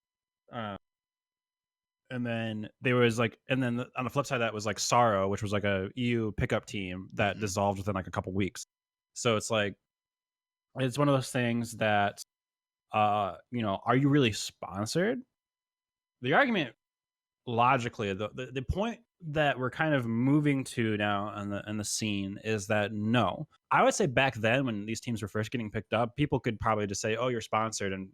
And then there was like, and then on the flip side, that was like Sorrow, which was like a EU pickup team that dissolved within like a couple weeks. So it's like, it's one of those things that, are you really sponsored? The argument, logically, the point that we're kind of moving to now in the scene is that no. I would say back then when these teams were first getting picked up, people could probably just say, oh, you're sponsored, and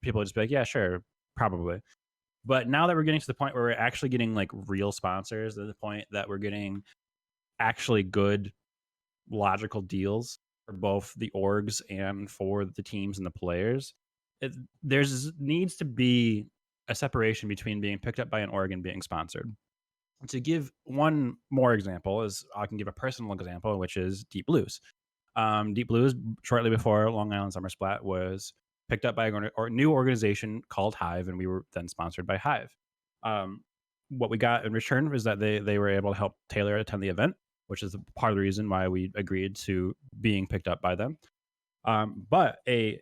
people would just be like, yeah, sure, probably. But now that we're getting to the point where we're actually getting like real sponsors, to the point that we're getting actually good logical deals for both the orgs and for the teams and the players, there's needs to be a separation between being picked up by an org and being sponsored. To give one more example, I can give a personal example, which is Deep Blues. Deep Blues, shortly before Long Island Summer Splat, was picked up by a new organization called Hive, and we were then sponsored by Hive. What we got in return was that they were able to help Taylor attend the event, which is part of the reason why we agreed to being picked up by them. But a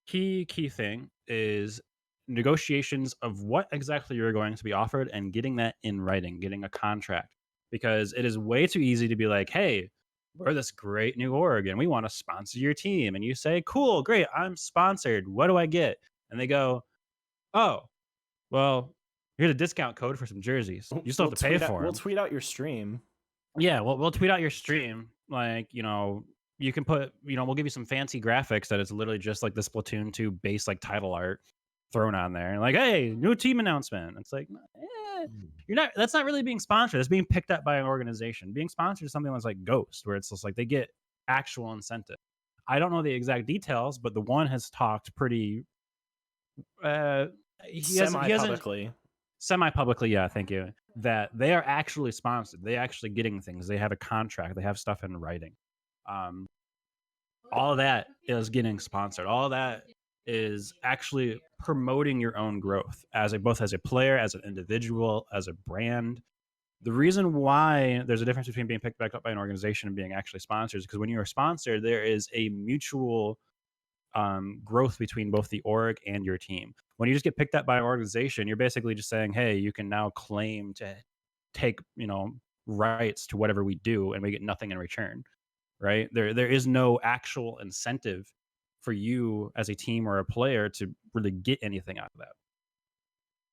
key thing is negotiations of what exactly you're going to be offered and getting that in writing, getting a contract, because it is way too easy to be like, hey, we're this great new org and we want to sponsor your team. And you say, cool, great, I'm sponsored. What do I get? And they go, oh, well, here's a discount code for some jerseys. You still have to pay for them. We'll tweet out your stream. Yeah, we'll tweet out your stream. Like, you can put, we'll give you some fancy graphics that it's literally just like the Splatoon 2 base like title art thrown on there. Like, hey, new team announcement. It's like, That's not really being sponsored. That's being picked up by an organization. Being sponsored is something that's like Ghost, where it's just like they get actual incentive. I don't know the exact details, but the one has talked pretty semi-publicly, yeah, thank you, that they are actually sponsored. They actually getting things. They have a contract. They have stuff in writing. All of that is getting sponsored. All of that is actually promoting your own growth both as a player, as an individual, as a brand. The reason why there's a difference between being picked back up by an organization and being actually sponsored is because when you're a sponsor, there is a mutual growth between both the org and your team. When you just get picked up by an organization, you're basically just saying, hey, you can now claim to take, rights to whatever we do, and we get nothing in return, right? There is no actual incentive for you as a team or a player to really get anything out of that.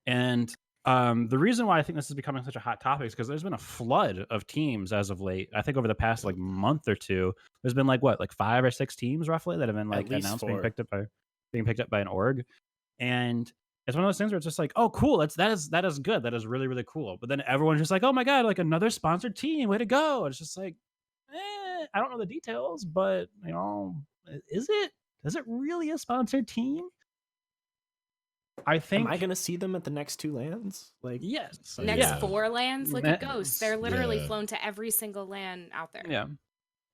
And the reason why I think this is becoming such a hot topic is because there's been a flood of teams as of late. I think over the past month or two, there's been like 5 or 6 teams roughly that have been like announced being picked up by an org. And it's one of those things where it's just like, oh, cool, that is good. That is really, really cool. But then everyone's just like, oh my God, like another sponsored team, way to go. And it's just like, I don't know the details, but is it really a sponsored team? I think. Am I going to see them at the next 2 lands? Like, yes. Next 4 lands? Look at Ghosts. They're literally flown to every single land out there. Yeah.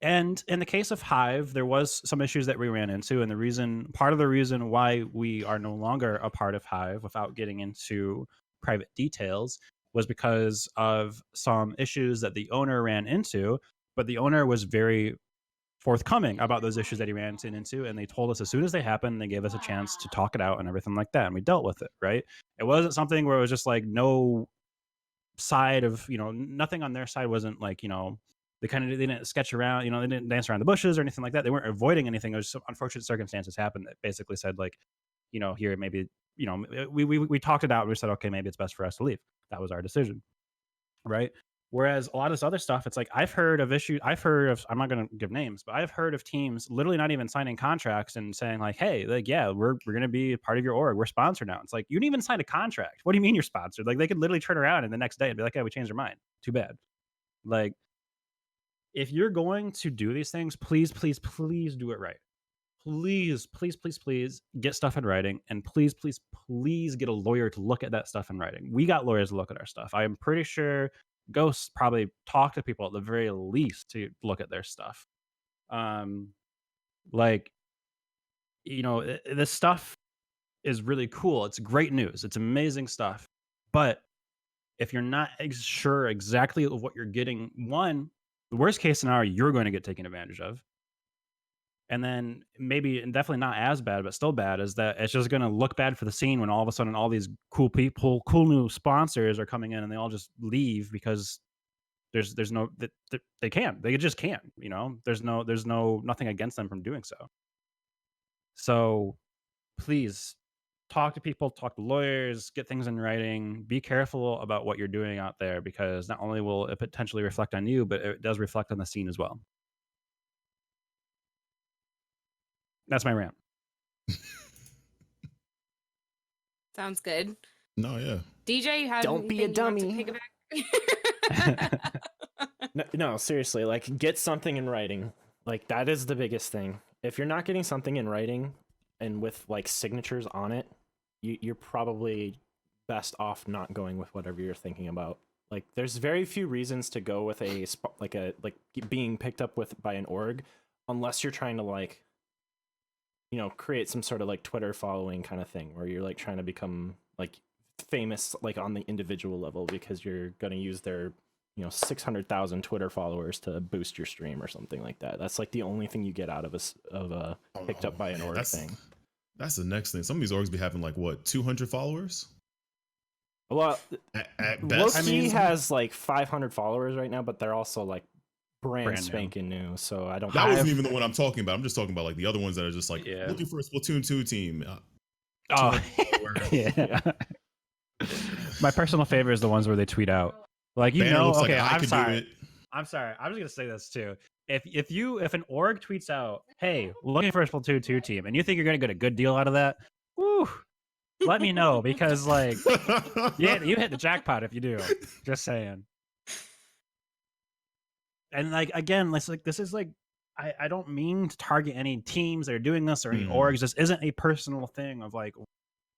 And in the case of Hive, there was some issues that we ran into. And part of the reason why we are no longer a part of Hive, without getting into private details, was because of some issues that the owner ran into. But the owner was very forthcoming about those issues that he ran into, and they told us as soon as they happened, they gave us a chance to talk it out and everything like that, and we dealt with it, right? It wasn't something where it was just like no side of, nothing on their side wasn't like, they didn't sketch around, they didn't dance around the bushes or anything like that. They weren't avoiding anything. It was some unfortunate circumstances happened that basically said like, here, maybe, we talked it out and we said, okay, maybe it's best for us to leave. That was our decision, right? Whereas a lot of this other stuff, it's like I'm not going to give names, but I've heard of teams literally not even signing contracts and saying like, hey, like, yeah, we're going to be a part of your org. We're sponsored now. It's like, you didn't even sign a contract. What do you mean you're sponsored? Like, they could literally turn around and the next day and be like, yeah, we changed our mind. Too bad. Like, if you're going to do these things, please, please, please do it right. Please, please, please, please get stuff in writing, and please, please, please get a lawyer to look at that stuff in writing. We got lawyers to look at our stuff. I am pretty sure Ghosts probably talk to people at the very least to look at their stuff. This stuff is really cool. It's great news. It's amazing stuff. But if you're not sure exactly of what you're getting, one, the worst case scenario, you're going to get taken advantage of. And then maybe, and definitely not as bad, but still bad, is that it's just going to look bad for the scene when all of a sudden all these cool people, cool new sponsors are coming in and they all just leave because there's no, they just can't, there's nothing against them from doing so. So please talk to people, talk to lawyers, get things in writing, be careful about what you're doing out there, because not only will it potentially reflect on you, but it does reflect on the scene as well. That's my rant. Sounds good. No, yeah. DJ, you have don't be a dummy. No, seriously, like, get something in writing. Like, that is the biggest thing. If you're not getting something in writing and with like signatures on it, you're probably best off not going with whatever you're thinking about. Like, there's very few reasons to go with being picked up by an org, unless you're trying to like, create some sort of like Twitter following kind of thing, where you're like trying to become like famous, like on the individual level, because you're going to use their 600,000 Twitter followers to boost your stream or something like that. That's like the only thing you get out of a picked up by an org thing. That's the next thing. Some of these orgs be having like 200 followers. Well, at best, Loki has like 500 followers right now, but they're also like brand spanking new. So I don't. That wasn't even the one I'm talking about. I'm just talking about like the other ones that are just like looking for a Splatoon 2 team. Yeah. My personal favorite is the ones where they tweet out. Like, okay, I'm sorry. I'm sorry. I'm just gonna say this too. If an org tweets out, "Hey, looking for a Splatoon 2 team," and you think you're gonna get a good deal out of that, woo, let me know, because like yeah, you hit the jackpot if you do. Just saying. And like again, this is like I don't mean to target any teams that are doing this or any orgs. This isn't a personal thing of like,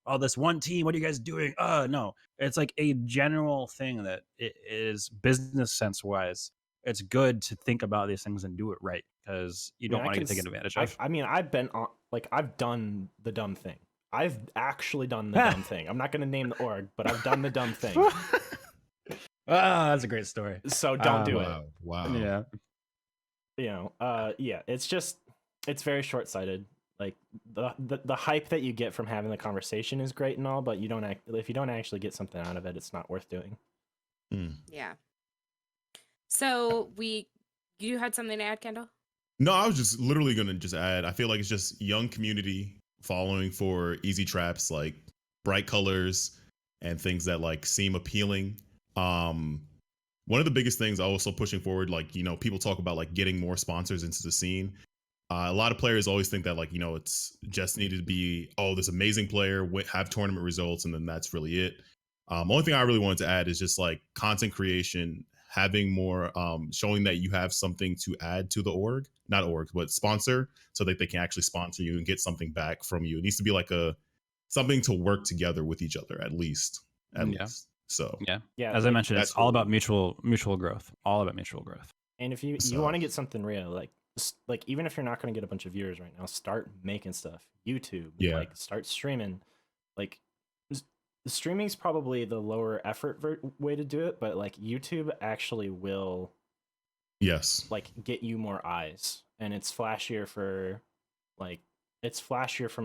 oh, this one team, what are you guys doing? No, it's like a general thing that it is business sense wise. It's good to think about these things and do it right, because you don't want to get taken advantage of. I mean, I've been on, like, I've done the dumb thing. I've actually done the dumb thing. I'm not going to name the org, but I've done the dumb thing. That's a great story. So don't do it. Wow. Yeah. You know, yeah, it's very short-sighted. Like the hype that you get from having the conversation is great and all, but if you don't actually get something out of it, it's not worth doing. Yeah. So you had something to add, Kendall? No, I was just literally gonna just add. I feel like it's just young community following for easy traps, like bright colors and things that like seem appealing. One of the biggest things also pushing forward, like, you know, people talk about like getting more sponsors into the scene. A lot of players always think that like, you know, it's just needed to be, oh, this amazing player, have tournament results, and then that's really it. Only thing I really wanted to add is just like content creation, having more, showing that you have something to add to the org, not org, but sponsor, so that they can actually sponsor you and get something back from you. It needs to be like something to work together with each other, at least. So yeah. Yeah. As I mentioned, it's all about mutual growth. All about mutual growth. And if you want to get something real, like even if you're not going to get a bunch of viewers right now, start making stuff. YouTube, like start streaming. Like streaming's probably the lower effort way to do it, but like YouTube actually will, like get you more eyes, and it's flashier from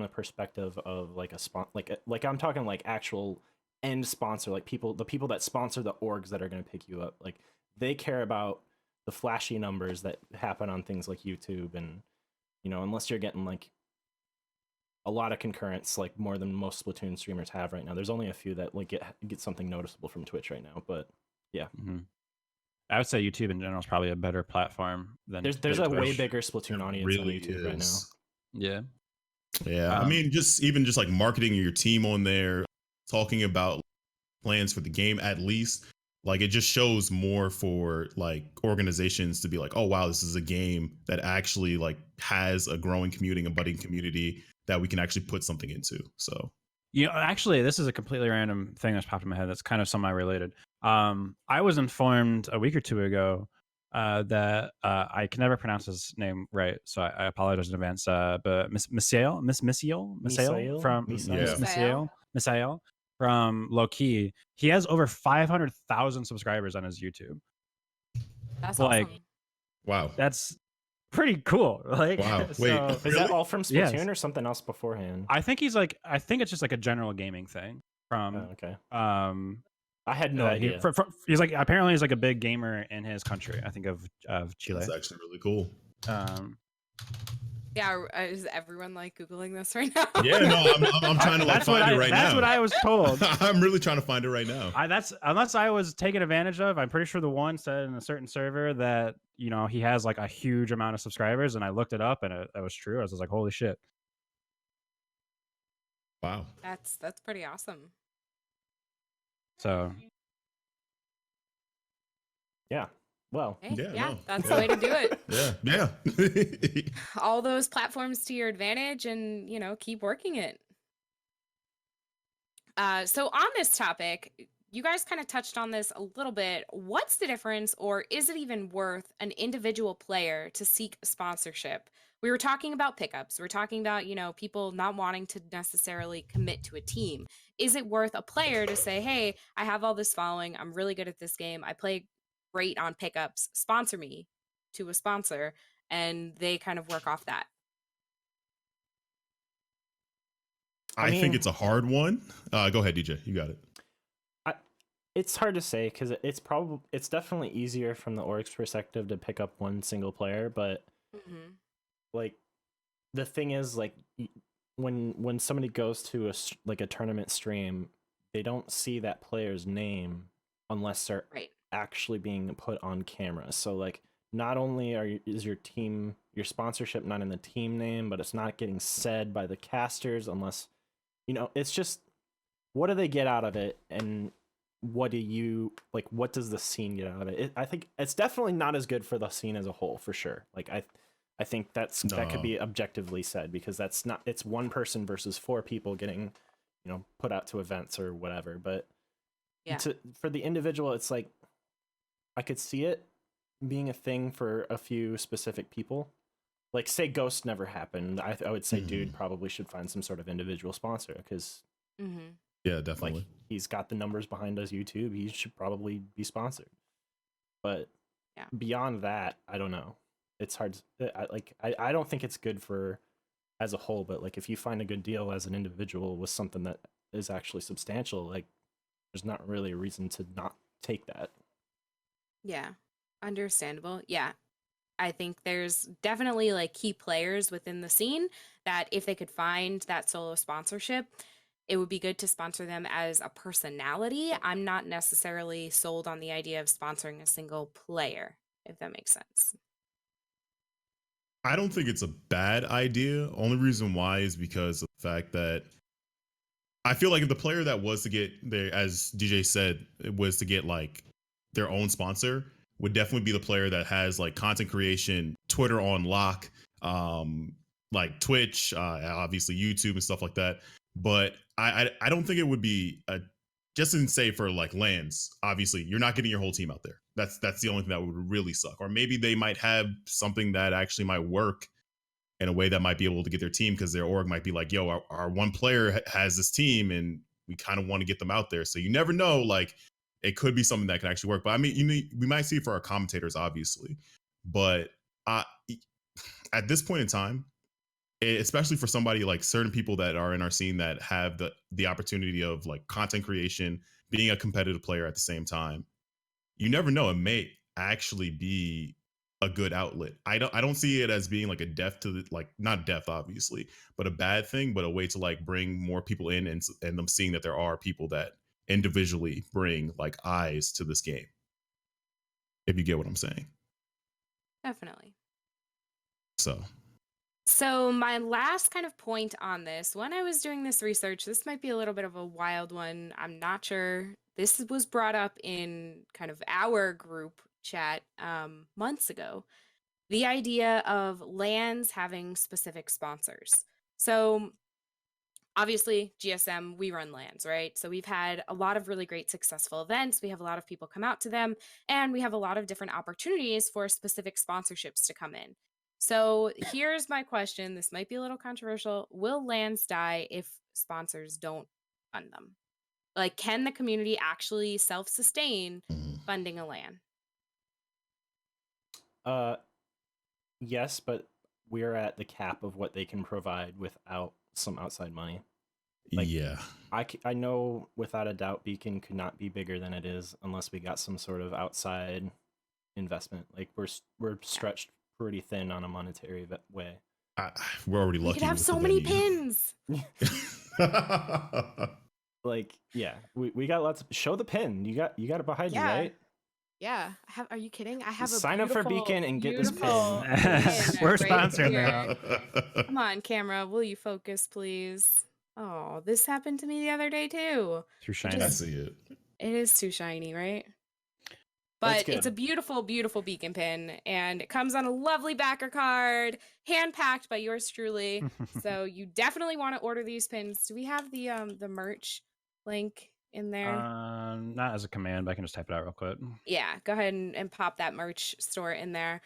the perspective of like like I'm talking like actual end sponsor, like the people that sponsor the orgs that are going to pick you up. Like they care about the flashy numbers that happen on things like YouTube, and you know, unless you're getting like a lot of concurrence, like more than most Splatoon streamers have right now. There's only a few that like get something noticeable from Twitch right now, but yeah. I would say YouTube in general is probably a better platform than there's a way bigger Splatoon audience on YouTube right now. Yeah. I mean, just like marketing your team on there, talking about plans for the game, at least like it just shows more for like organizations to be like, oh wow, this is a game that actually like has a growing community, a budding community that we can actually put something into. So you know, actually, this is a completely random thing that's popped in my head that's kind of semi-related. I was informed a week or two ago that I can never pronounce his name right, so I apologize in advance. But Miss Misael from Low Key, he has over 500,000 subscribers on his YouTube. That's like, awesome. Wow, that's pretty cool. Like, wow. Wait, is that all from Splatoon or something else beforehand? I think it's just like a general gaming thing from. Okay. I had no idea. He's apparently he's like a big gamer in his country. I think of Chile. That's actually really cool. Yeah, is everyone like Googling this right now? Yeah, no, I'm trying to like find it right now. That's what I was told. I'm really trying to find it right now. Unless I was taken advantage of. I'm pretty sure the one said in a certain server that, you know, he has like a huge amount of subscribers, and I looked it up and it was true. I was just like, holy shit. Wow. That's pretty awesome. So yeah. Well, hey, no. That's the way to do it. Yeah. All those platforms to your advantage, and you know, keep working it. So on this topic, you guys kind of touched on this a little bit. What's the difference, or is it even worth an individual player to seek sponsorship? We were talking about pickups. We're talking about, you know, people not wanting to necessarily commit to a team. Is it worth a player to say, hey, I have all this following, I'm really good at this game, I play great on pickups, sponsor me, to a sponsor, and they kind of work off that? I think it's a hard one. Go ahead, DJ. You got it. It's hard to say because it's definitely easier from the org's perspective to pick up one single player, but like the thing is, like when somebody goes to a tournament stream, they don't see that player's name unless they're actually being put on camera. So like not only is your sponsorship not in the team name, but it's not getting said by the casters unless, you know, it's just what do they get out of it, and what does the scene get out of it? I think it's definitely not as good for the scene as a whole, for sure. Like I think that could be objectively said, because it's one person versus 4 people getting, put out to events or whatever. But for the individual, it's like, I could see it being a thing for a few specific people. Like, say Ghost never happened, I would say Dude probably should find some sort of individual sponsor, because yeah, definitely, like, he's got the numbers behind his YouTube. He should probably be sponsored. But beyond that, I don't know. It's hard. I don't think it's good for as a whole, but like, if you find a good deal as an individual with something that is actually substantial, like, there's not really a reason to not take that. Yeah, understandable. Yeah, I think there's definitely like key players within the scene that if they could find that solo sponsorship, it would be good to sponsor them as a personality. I'm not necessarily sold on the idea of sponsoring a single player, if that makes sense. I don't think it's a bad idea. Only reason why is because of the fact that I feel like if the player that was to get there, as DJ said, was to get like their own sponsor, would definitely be the player that has like content creation, Twitter on lock, like Twitch, obviously YouTube and stuff like that. But I don't think it would be just in say for like LANs. Obviously, you're not getting your whole team out there. That's the only thing that would really suck. Or maybe they might have something that actually might work in a way that might be able to get their team, because their org might be like, yo, our one player has this team and we kind of want to get them out there. So you never know, like, it could be something that can actually work. But I mean, we might see it for our commentators, obviously. But at this point in time, especially for somebody like certain people that are in our scene that have the opportunity of like content creation, being a competitive player at the same time, you never know, it may actually be a good outlet. I don't see it as being like a death to the, like, not death obviously, but a bad thing, but a way to like bring more people in and them seeing that there are people that individually bring like eyes to this game, if you get what I'm saying. Definitely. So my last kind of point on this, when I was doing this research, this might be a little bit of a wild one. I'm not sure. This was brought up in kind of our group chat months ago. The idea of LANs having specific sponsors. So obviously, GSM, we run LANs, right? So we've had a lot of really great successful events. We have a lot of people come out to them, and we have a lot of different opportunities for specific sponsorships to come in. So here's my question. This might be a little controversial. Will LANs die if sponsors don't fund them? Like, can the community actually self-sustain funding a LAN? Yes, but we're at the cap of what they can provide without some outside money. Like, yeah, I know without a doubt Beacon could not be bigger than it is unless we got some sort of outside investment. Like, we're stretched pretty thin on a monetary way. We're already lucky. We could have so many pins. Like, yeah, we got lots of. Show the pin. You got it behind you, right? Yeah. Are you kidding? I have a sign up for Beacon and get this pin. We're sponsoring now. Come on, camera. Will you focus, please? Oh, this happened to me the other day too. Too shiny. I see it. It is too shiny, right? But it's a beautiful, beautiful Beacon pin, and it comes on a lovely backer card, hand-packed by yours truly. So you definitely want to order these pins. Do we have the merch link in there? Not as a command, but I can just type it out real quick. Yeah, go ahead and pop that merch store in there.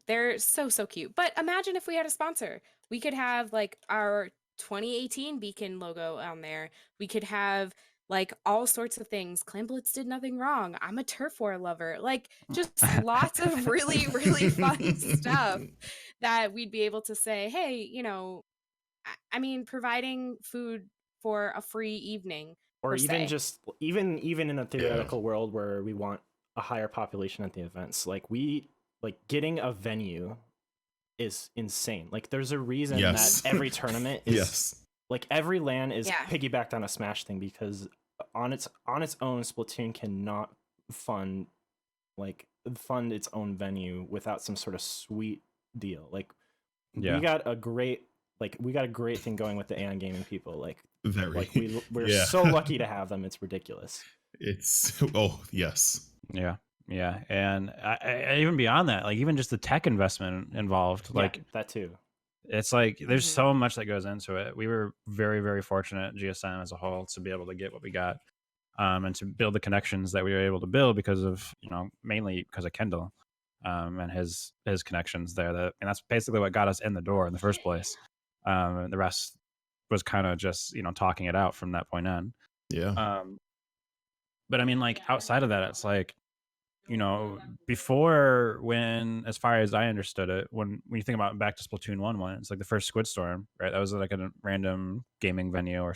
They're so cute. But imagine if we had a sponsor. We could have like our 2018 Beacon logo on there. We could have like all sorts of things. Clamblitz did nothing wrong. I'm a turf war lover. Like, just lots of really, really fun stuff that we'd be able to say, hey, I mean, providing food for a free evening. Or even just even in a theoretical world where we want a higher population at the events, like getting a venue is insane. Like, there's a reason that every tournament is like every LAN is piggybacked on a Smash thing, because on its own, Splatoon cannot fund its own venue without some sort of sweet deal. Like, we got a great thing going with the Aeon Gaming people. Like, Very. Like we're so lucky to have them. It's ridiculous. It's yes. Yeah. Yeah. And even beyond that, like even just the tech investment involved, like that too. It's like there's so much that goes into it. We were very, very fortunate, GSM as a whole, to be able to get what we got, and to build the connections that we were able to build because of, mainly because of Kendall, and his connections there. And that's basically what got us in the door in the first place. The rest was kind of just talking it out from that point on. Yeah. But I mean, like outside of that, it's like, before, when, as far as I understood it, when you think about back to Splatoon 1, it's like the first Squid Storm, right? That was like a random gaming venue or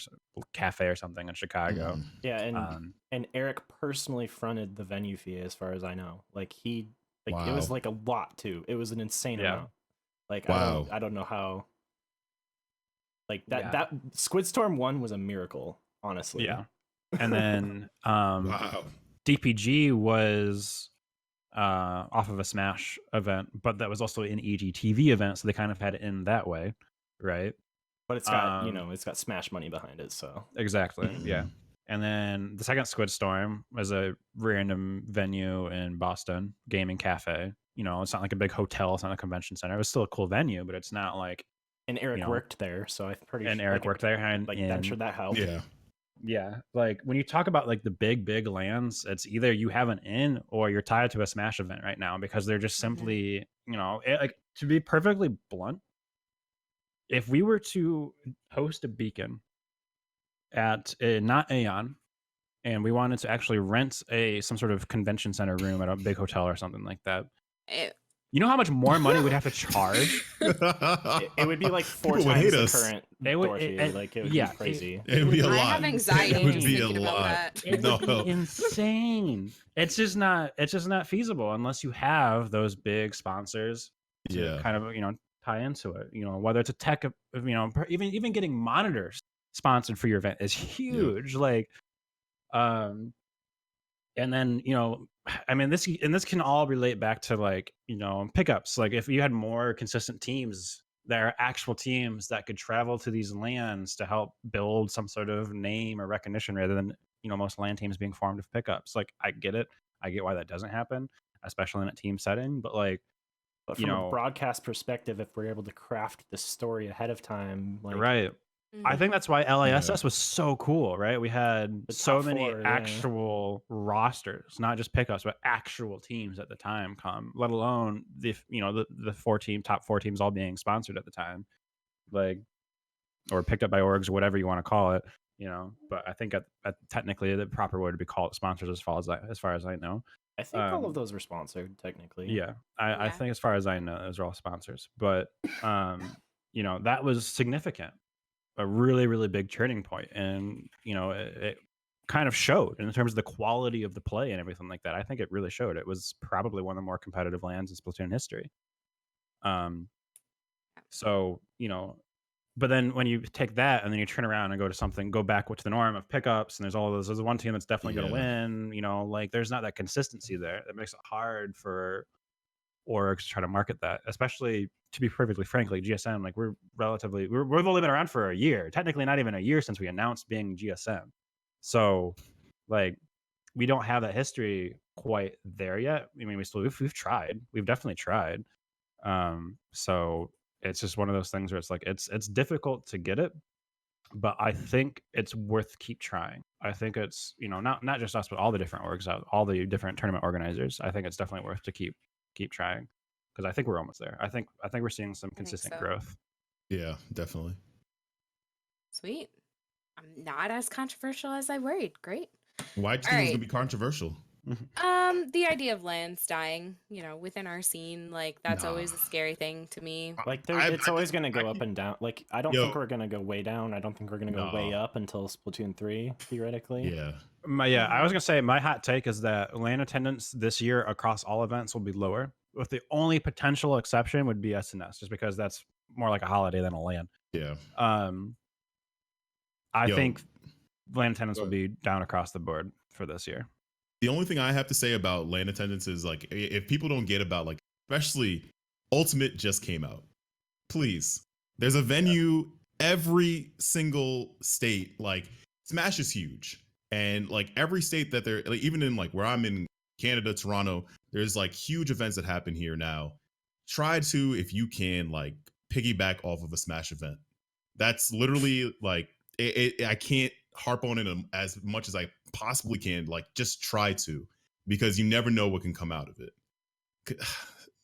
cafe or something in Chicago. Yeah, and Eric personally fronted the venue fee, as far as I know. Like it was like a lot too. It was an insane amount. Like I don't know how. Like that Squid Storm 1 was a miracle, honestly. Yeah, and then DPG was off of a Smash event, but that was also an EGTV event, so they kind of had it in that way, right? But it's got it's got Smash money behind it, so exactly. Yeah. And then the second Squid Storm was a random venue in Boston, gaming cafe. It's not like a big hotel, it's not a convention center. It was still a cool venue, but it's not like. And Eric worked there, so I'm pretty sure. And Eric worked there, and I'm sure that helped. Yeah, like when you talk about like the big lands, it's either you have an in or you're tied to a Smash event right now, because they're just simply, like, to be perfectly blunt, if we were to host a beacon at not Aeon, and we wanted to actually rent some sort of convention center room at a big hotel or something like that, you know how much more money we'd have to charge? It would be like 4 times the current door fee. It would be crazy. It would be a lot. I have anxiety. It would be a lot. It would be insane. It's just not feasible unless you have those big sponsors to kind of tie into it. Whether it's a tech, even getting monitors sponsored for your event is huge. Like, and then I mean, this can all relate back to like pickups. Like if you had more consistent teams, there are actual teams that could travel to these lands to help build some sort of name or recognition, rather than most LAN teams being formed of pickups. Like I get it, I get why that doesn't happen, especially in a team setting. But like, from a broadcast perspective, if we're able to craft the story ahead of time, like, right. I think that's why LASS was so cool, right? We had so many actual rosters, not just pickups, but actual teams at the time come, let alone the top 4 teams all being sponsored at the time, like, or picked up by orgs or whatever you want to call it, But I think technically the proper word would be called sponsors, as far as I know. I think all of those were sponsored technically. Yeah, I think as far as I know, those are all sponsors. But that was significant. A really, really big turning point, and it kind of showed in terms of the quality of the play and everything like that. I think it really showed. It was probably one of the more competitive lands in Splatoon history. So but then when you take that and then you turn around and go back to the norm of pickups, and there's one team that's definitely going to win. Like there's not that consistency there. That makes it hard for orgs to try to market that, especially, to be perfectly frank, like GSM, like we've only been around for a year, technically not even a year since we announced being GSM. So like we don't have that history quite there yet. I mean, we've tried. We've definitely tried. So it's just one of those things where it's like it's difficult to get it, but I think it's worth keep trying. I think it's not just us, but all the different orgs, all the different tournament organizers. I think it's definitely worth to keep trying, because I think we're almost there. I think we're seeing some consistent growth. Yeah, definitely. Sweet. I'm not as controversial as I worried. Great. Why do you think it was gonna be controversial? The idea of lands dying, within our scene, like that's always a scary thing to me. Like it's always going to go up and down. Like I don't think we're going to go way down. I don't think we're going to go way up until Splatoon 3, theoretically. Yeah. I was going to say my hot take is that LAN attendance this year across all events will be lower, with the only potential exception would be SNS, just because that's more like a holiday than a LAN. Yeah. I think LAN attendance will be down across the board for this year. The only thing I have to say about LAN attendance is, like, if people don't get about, like, especially Ultimate just came out. Please, there's a venue every single state, like Smash is huge, and like every state that they're like, even in like where I'm in Canada, Toronto, there's like huge events that happen here now. Try to, if you can, like piggyback off of a Smash event. That's literally like I can't harp on it as much as I possibly can. Like just try to, because you never know what can come out of it.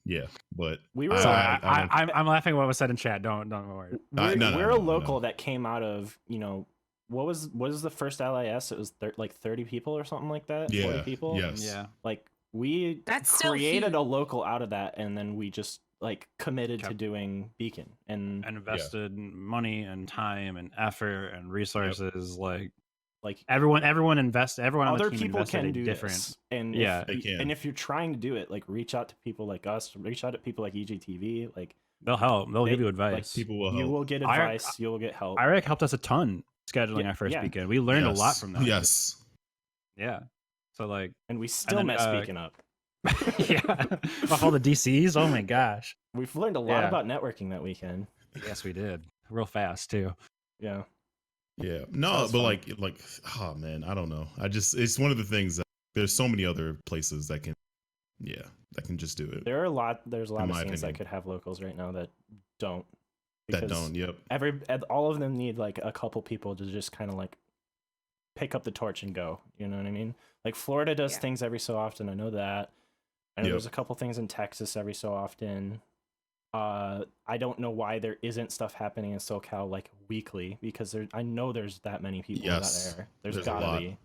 Yeah, but we were. I'm laughing at what was said in chat. Don't worry. We're a local that came out of, you know, what was the first LIS? It was like 30 people or something like that. Yeah, 40 people. Yes. Yeah. Like we created a local out of that, and then we just like committed to doing Beacon and invested money and time and effort and resources. Yep. Like everyone invests. Everyone on other the team people can do different. This. And they can. And if you're trying to do it, like reach out to people like us. Reach out to people like EGTV. Like they'll help. They'll give you advice. Like, people will help. You will get advice. You will get help. Irek helped us a ton scheduling our first weekend. We learned a lot from that. Yes. Yeah. So like, and we still met Speaking Up. Yeah. Off all the DCs. Oh my gosh. We've learned a lot about networking that weekend. Yes, we did. Real fast too. Yeah. Yeah. No, but fun. like, oh man, I don't know. It's one of the things that there's so many other places that can just do it. There's a lot of scenes that could have locals right now that don't. Yep. All of them need like a couple people to just kind of like pick up the torch and go. You know what I mean? Like Florida does things every so often. I know that. I know there's a couple things in Texas every so often. I don't know why there isn't stuff happening in SoCal like weekly, because I know there's that many people there. There's gotta be.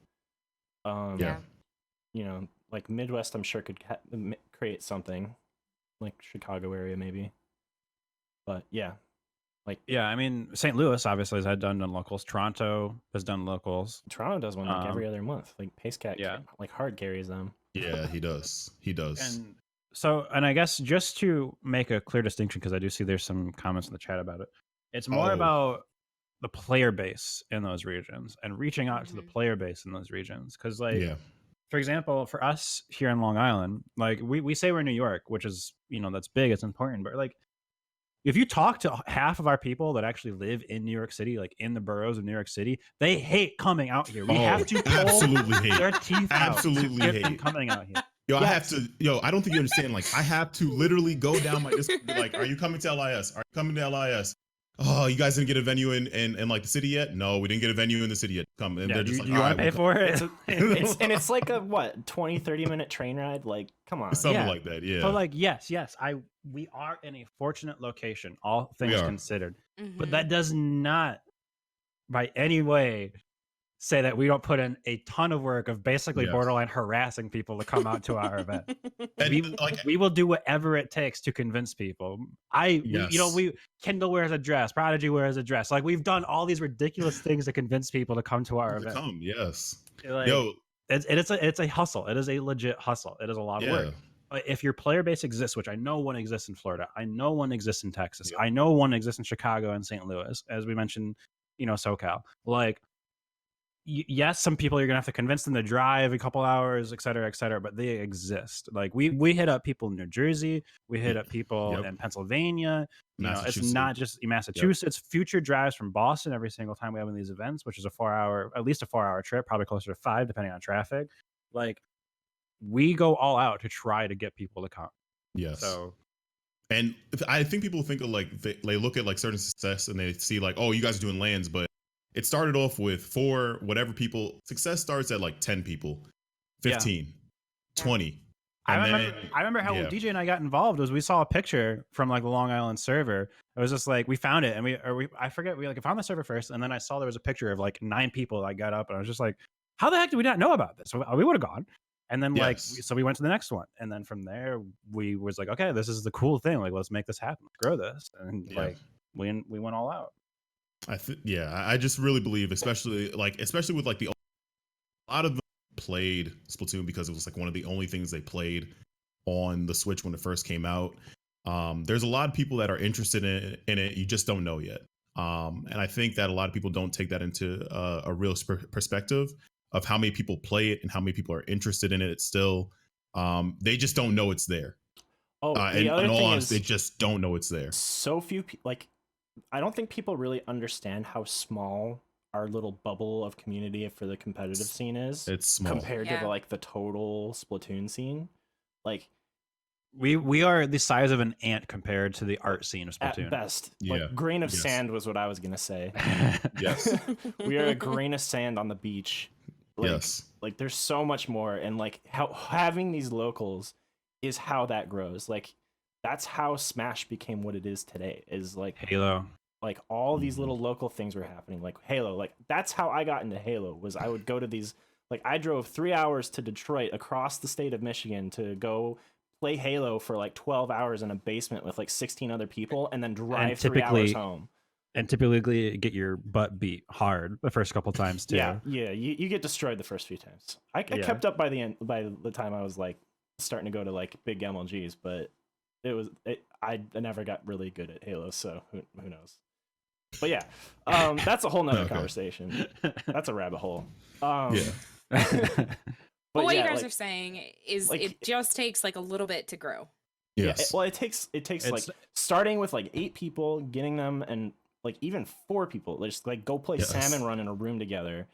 You know, like Midwest, I'm sure could create something, like Chicago area maybe. But I mean, St. Louis obviously has done locals. Toronto has done locals. Toronto does one like every other month. Like PaceCat, like hard carries them. Yeah, he does. And I guess just to make a clear distinction, because I do see there's some comments in the chat about it. It's more about the player base in those regions and reaching out to the player base in those regions. Because for example, for us here in Long Island, like we say we're in New York, which is, you know, that's big, it's important. But like, if you talk to half of our people that actually live in New York City, like in the boroughs of New York City, they hate coming out here. We have to absolutely hate their teeth absolutely out to hate get them coming out here. I have to. I don't think you understand. Like, I have to literally go down my Discord. Like, are you coming to LIS? Are you coming to LIS? Oh, you guys didn't get a venue in like the city yet? No, we didn't get a venue in the city yet. Come, and they're just like, you want to pay for it? It's like a 20-30 minute train ride. Like, come on, something like that. Yeah. So like, yes, we are in a fortunate location, all things considered, but that does not, by any way, say that we don't put in a ton of work of basically borderline harassing people to come out to our event. We will do whatever it takes to convince people. Kendall wears a dress, Prodigy wears a dress. Like, we've done all these ridiculous things to convince people to come to our event. It's a hustle. It is a legit hustle. It is a lot of work. If your player base exists, which I know one exists in Florida, I know one exists in Texas, I know one exists in Chicago and St. Louis, as we mentioned, you know, SoCal. Like, yes, some people you're gonna have to convince them to drive a couple hours, et cetera, but they exist. Like we hit up people in New Jersey, we hit up people in Pennsylvania. You know, it's not just Massachusetts. Future drives from Boston every single time we have one of these events, which is at least a 4-hour trip, probably closer to 5, depending on traffic. Like, we go all out to try to get people to come. Yes. So, and I think people think of like they look at like certain success and they see like, oh, you guys are doing lands, but it started off with 4 whatever people. Success starts at like 10 people, 15, 20. I remember how when DJ and I got involved was we saw a picture from like the Long Island server. It was just like we found it and I forget, we found the server first, and then I saw there was a picture of like 9 people that got up, and I was just like, how the heck did we not know about this? We would have gone. And then so we went to the next one, and then from there we was like, okay, this is the cool thing. Like, let's make this happen, let's grow this, and like we went all out. I just really believe, especially with like a lot of them played Splatoon because it was like one of the only things they played on the Switch when it first came out. There's a lot of people that are interested in it. You just don't know yet. And I think that a lot of people don't take that into a real perspective of how many people play it and how many people are interested in it still. They just don't know it's there. Oh, the other in all thing honesty, is, they just don't know it's there. So few people, like, I don't think people really understand how small our little bubble of community for the competitive scene is. It's small compared to the total Splatoon scene. Like we are the size of an ant compared to the art scene of Splatoon. At best, Yeah. like grain of sand was what I was gonna say. Yes. We are a grain of sand on the beach. Like, Yes. Like there's so much more, and like how having these locals is how that grows. Like that's how Smash became what it is today. Is like Halo. Like all these little local things were happening. Like Halo. Like that's how I got into Halo. Was I would go to these. Like I drove 3 hours to Detroit across the state of Michigan to go play Halo for like 12 hours in a basement with like 16 other people, and then drive 3 hours home. And typically get your butt beat hard the first couple times too. Yeah, you get destroyed the first few times. I kept up by the end. By the time I was like starting to go to like big MLGs, but I never got really good at Halo, so who knows? But yeah, that's a whole nother conversation. That's a rabbit hole. Yeah. But what you guys are saying is it just takes like a little bit to grow. Yes. Yeah, it takes like starting with like 8 people, getting them, and like even 4 people. Just like go play Salmon Run in a room together,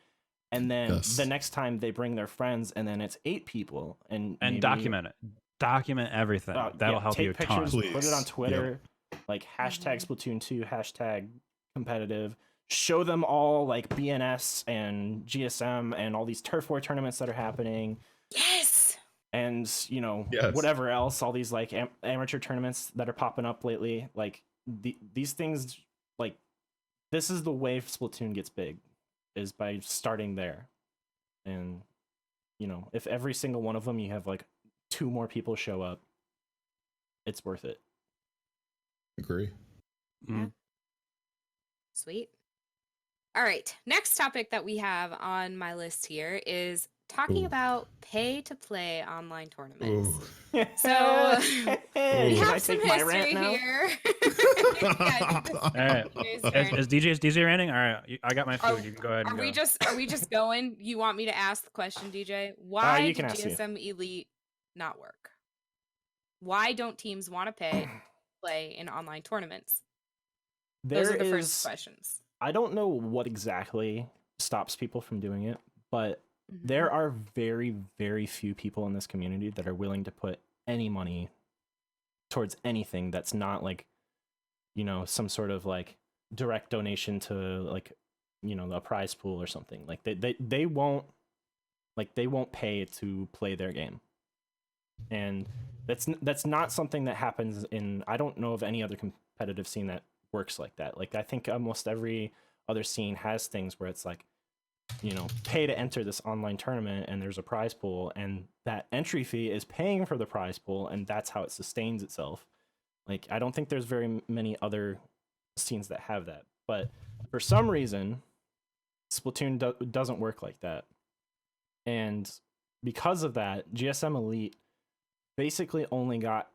and then the next time they bring their friends, and then it's 8 people, and maybe, document it. Document everything. That'll help you a ton. Take pictures, put it on Twitter, like hashtag Splatoon 2, hashtag competitive. Show them all like BNS and GSM and all these Turf War tournaments that are happening. Yes. And whatever else, all these like amateur tournaments that are popping up lately. Like these things, like this is the way Splatoon gets big, is by starting there. And if every single one of them you have like 2 more people show up, it's worth it. Agree. Mm. Sweet. All right. Next topic that we have on my list here is talking about pay to play online tournaments. So we have some history here. All right. Is DJ ranting? All right. I got my food. You can go ahead and Are we just going? You want me to ask the question, DJ? Why did GSM Elite not work? Why don't teams want to pay to play in online tournaments? Those are the first questions. I don't know what exactly stops people from doing it, but there are very, very few people in this community that are willing to put any money towards anything that's not like, some sort of like direct donation to like, a prize pool or something. Like they won't pay to play their game. And that's not something that happens in, I don't know of any other competitive scene that works like that. Like I think almost every other scene has things where it's like, pay to enter this online tournament and there's a prize pool, and that entry fee is paying for the prize pool, and that's how it sustains itself. Like I don't think there's very many other scenes that have that, but for some reason Splatoon doesn't work like that. And because of that, GSM Elite basically only got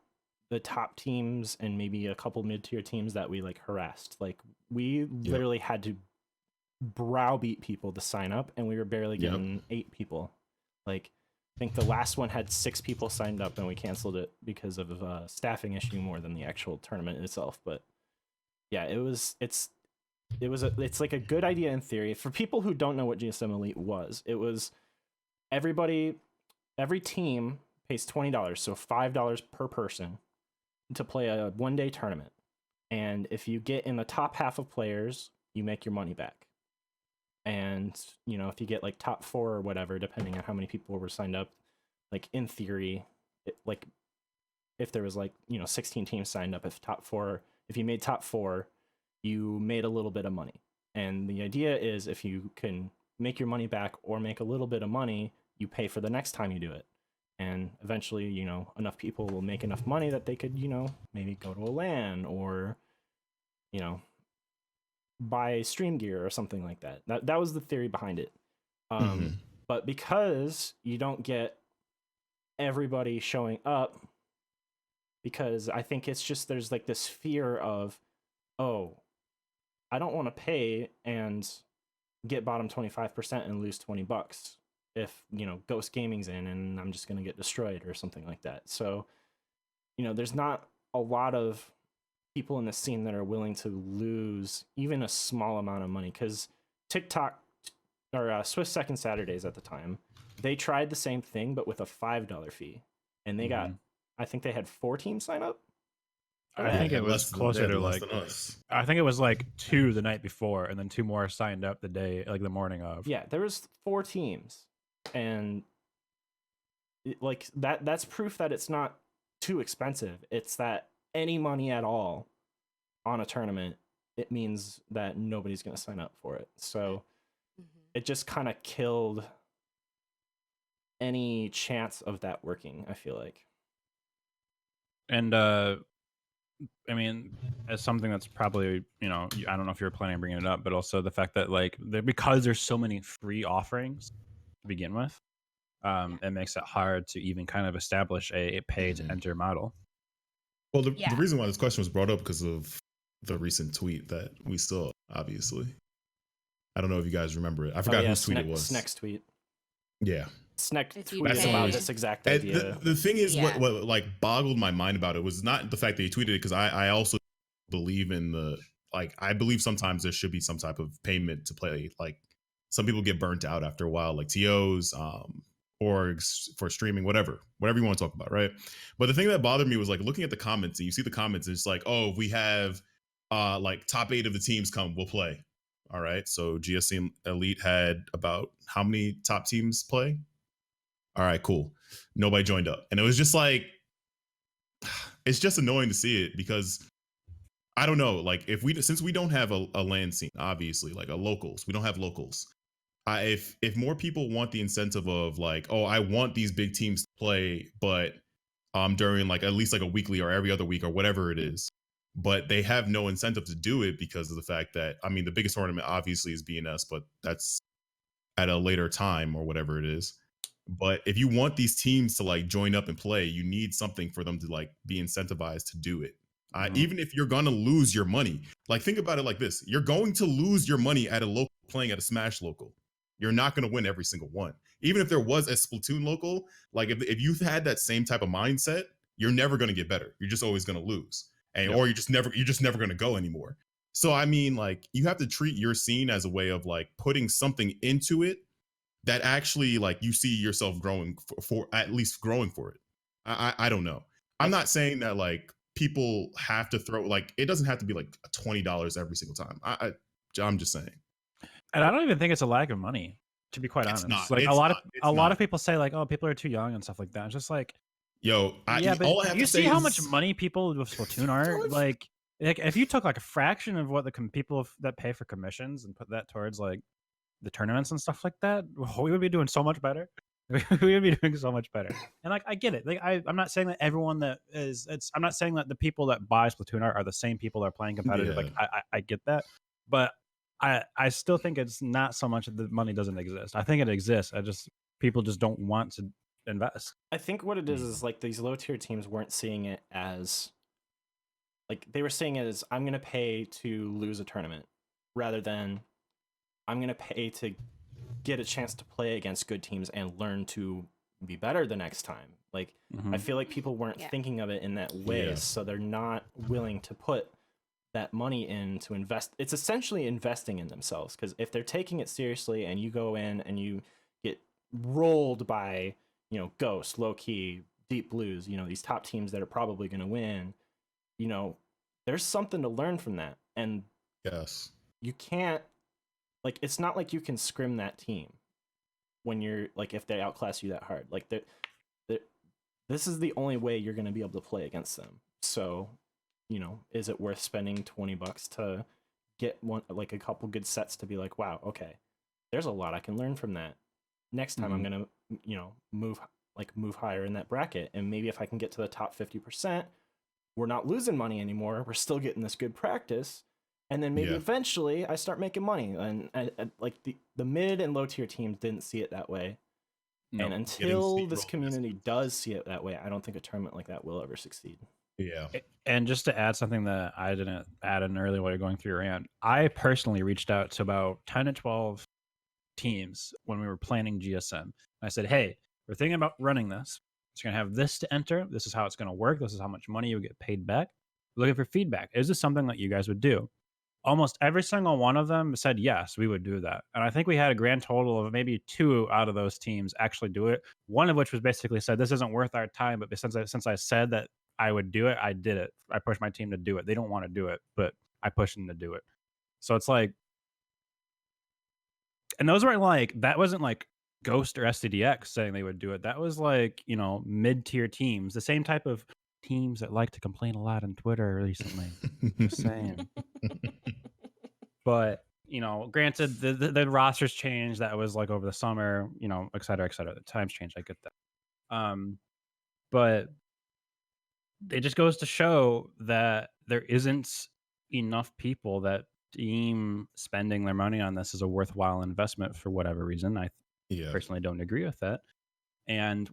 the top teams and maybe a couple mid-tier teams that we like harassed. Like we literally had to browbeat people to sign up, and we were barely getting 8 people. Like I think the last one had 6 people signed up, and we canceled it because of a staffing issue more than the actual tournament itself. But yeah, it's like a good idea in theory. For people who don't know what GSM Elite was, it was every team pays $20, so $5 per person, to play a 1-day tournament. And if you get in the top half of players, you make your money back. And if you get like top 4 or whatever, depending on how many people were signed up, like in theory, like if there was like 16 teams signed up, if you made top 4, you made a little bit of money. And the idea is if you can make your money back or make a little bit of money, you pay for the next time you do it. And eventually, enough people will make enough money that they could, maybe go to a LAN or, buy stream gear or something like that. That was the theory behind it. But because you don't get everybody showing up, because I think it's just there's like this fear of, oh, I don't want to pay and get bottom 25% and lose $20 if Ghost Gaming's in and I'm just going to get destroyed or something like that. So there's not a lot of people in the scene that are willing to lose even a small amount of money, because TikTok or Swiss Second Saturdays at the time, they tried the same thing but with a $5 fee, and they got, I think they had 4 teams sign up. I think it was closer to like, I think it was like 2 the night before, and then 2 more signed up the day, like the morning of. Yeah, there was 4 teams, and like that's proof that it's not too expensive. It's that any money at all on a tournament, it means that nobody's going to sign up for it. So it just kind of killed any chance of that working, I feel like. And I mean, as something that's probably, you know, I don't know if you're planning on bringing it up, but also the fact that like because there's so many free offerings to begin with, it makes it hard to even kind of establish a pay to enter model. Well, the reason why this question was brought up because of the recent tweet that we saw, obviously. I don't know if you guys remember it. I forgot whose tweet it was. Sneck's tweet. Yeah. Sneck tweeted about this exact idea. The thing is, what like boggled my mind about it was not the fact that he tweeted it, because I also believe in the, like, I believe sometimes there should be some type of payment to play. Like, some people get burnt out after a while, like TOs, orgs for streaming, whatever you want to talk about, right? But the thing that bothered me was like looking at the comments, and you see the comments, and it's like, oh, we have like top 8 of the teams come, we'll play. All right, so GSM Elite had about how many top teams play? All right, cool. Nobody joined up. And it was just like, it's just annoying to see it, because I don't know, like since we don't have a LAN scene, obviously, like we don't have locals. If more people want the incentive of like, oh, I want these big teams to play, but during like at least like a weekly or every other week or whatever it is, but they have no incentive to do it because of the fact that, I mean, the biggest tournament obviously is BNS, but that's at a later time or whatever it is. But if you want these teams to like join up and play, you need something for them to like be incentivized to do it. Even if you're gonna lose your money, like think about it like this: you're going to lose your money at a local playing at a Smash local. You're not gonna win every single one. Even if there was a Splatoon local, like if you've had that same type of mindset, you're never gonna get better. You're just always gonna lose, and or you're just never gonna go anymore. So I mean, like, you have to treat your scene as a way of like putting something into it that actually like you see yourself growing for at least growing for it. I don't know. I'm not saying that like people have to throw, like, it doesn't have to be like $20 every single time. I'm just saying. And I don't even think it's a lack of money, to be quite honest. Not. Like a lot of people say like, oh, people are too young and stuff like that. It's just like, yo, but you see how much money people with Splatoon are like if you took like a fraction of what the people that pay for commissions and put that towards like the tournaments and stuff like that, we would be doing so much better. We would be doing so much better. And like, I get it. Like, I'm not saying that everyone that is, I'm not saying that the people that buy Splatoon are the same people that are playing competitive. Like, I get that, but I still think it's not so much that the money doesn't exist. I think it exists. People just don't want to invest. I think what it is like these low tier teams weren't seeing it as, like, they were seeing it as, I'm going to pay to lose a tournament, rather than I'm going to pay to get a chance to play against good teams and learn to be better the next time. Like, I feel like people weren't thinking of it in that way, so they're not willing to put that money in to invest. It's essentially investing in themselves, because if they're taking it seriously and you go in and you get rolled by, you know, Ghost, Low Key, Deep Blues, you know, these top teams that are probably going to win, you know, there's something to learn from that. And yes, you can't, like, it's not like you can scrim that team when you're like, if they outclass you that hard. Like, this is the only way you're going to be able to play against them. So, you know, is it worth spending $20 to get one, like a couple good sets to be like, wow, okay, there's a lot I can learn from that. Next time I'm going to, you know, move higher in that bracket. And maybe if I can get to the top 50%, we're not losing money anymore. We're still getting this good practice. And then maybe eventually I start making money. And like the mid and low tier teams didn't see it that way. No, and until this community does see it that way, I don't think a tournament like that will ever succeed. Yeah. And just to add something that I didn't add in earlier while you're going through your rant, I personally reached out to about 10 to 12 teams when we were planning GSM. I said, hey, we're thinking about running this. It's going to have this to enter. This is how it's going to work. This is how much money you'll get paid back. looking for feedback. Is this something that you guys would do? Almost every single one of them said yes, we would do that. And I think we had a grand total of maybe 2 out of those teams actually do it. One of which was basically said, this isn't worth our time, but since I said that I would do it, I did it. I pushed my team to do it. They don't want to do it, but I pushed them to do it. So it's like, and those weren't like, that wasn't like Ghost or SCDX saying they would do it. That was like, mid-tier teams, the same type of teams that like to complain a lot on Twitter recently. Just saying. But, granted, the rosters changed. That was like over the summer, et cetera, et cetera. The times changed. I get that. But it just goes to show that there isn't enough people that deem spending their money on this as a worthwhile investment for whatever reason. I personally don't agree with that. And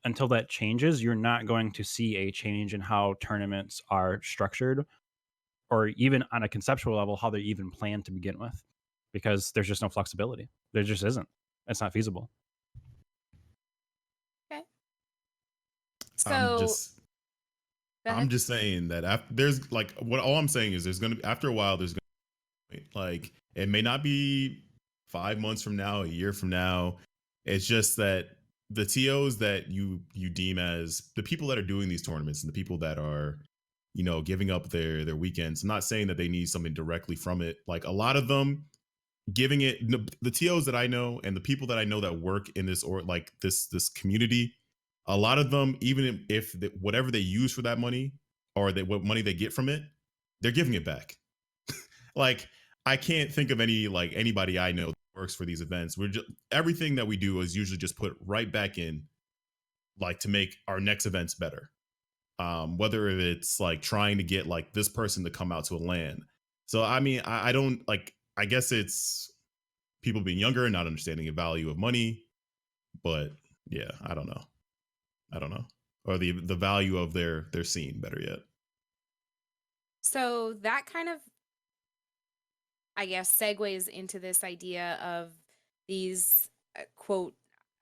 until that changes, you're not going to see a change in how tournaments are structured, or even on a conceptual level, how they're even planned to begin with, because there's just no flexibility. There just isn't. It's not feasible. Okay. I'm just saying that there's like, all I'm saying is there's going to be, after a while, there's going to be, like, it may not be 5 months from now, a year from now. It's just that the TOs that you deem as the people that are doing these tournaments and the people that are, giving up their weekends. I'm not saying that they need something directly from it. Like, a lot of them giving it, the TOs that I know and the people that I know that work in this, or like this community, a lot of them, even if whatever they use for that money, or what money they get from it, they're giving it back. Like, I can't think of anybody I know that works for these events. Everything that we do is usually just put right back in, like, to make our next events better. Whether it's like trying to get like this person to come out to a LAN. So I mean, I don't like, I guess it's people being younger and not understanding the value of money, but yeah, I don't know, or the value of their scene, better yet. So that kind of, I guess, segues into this idea of these quote,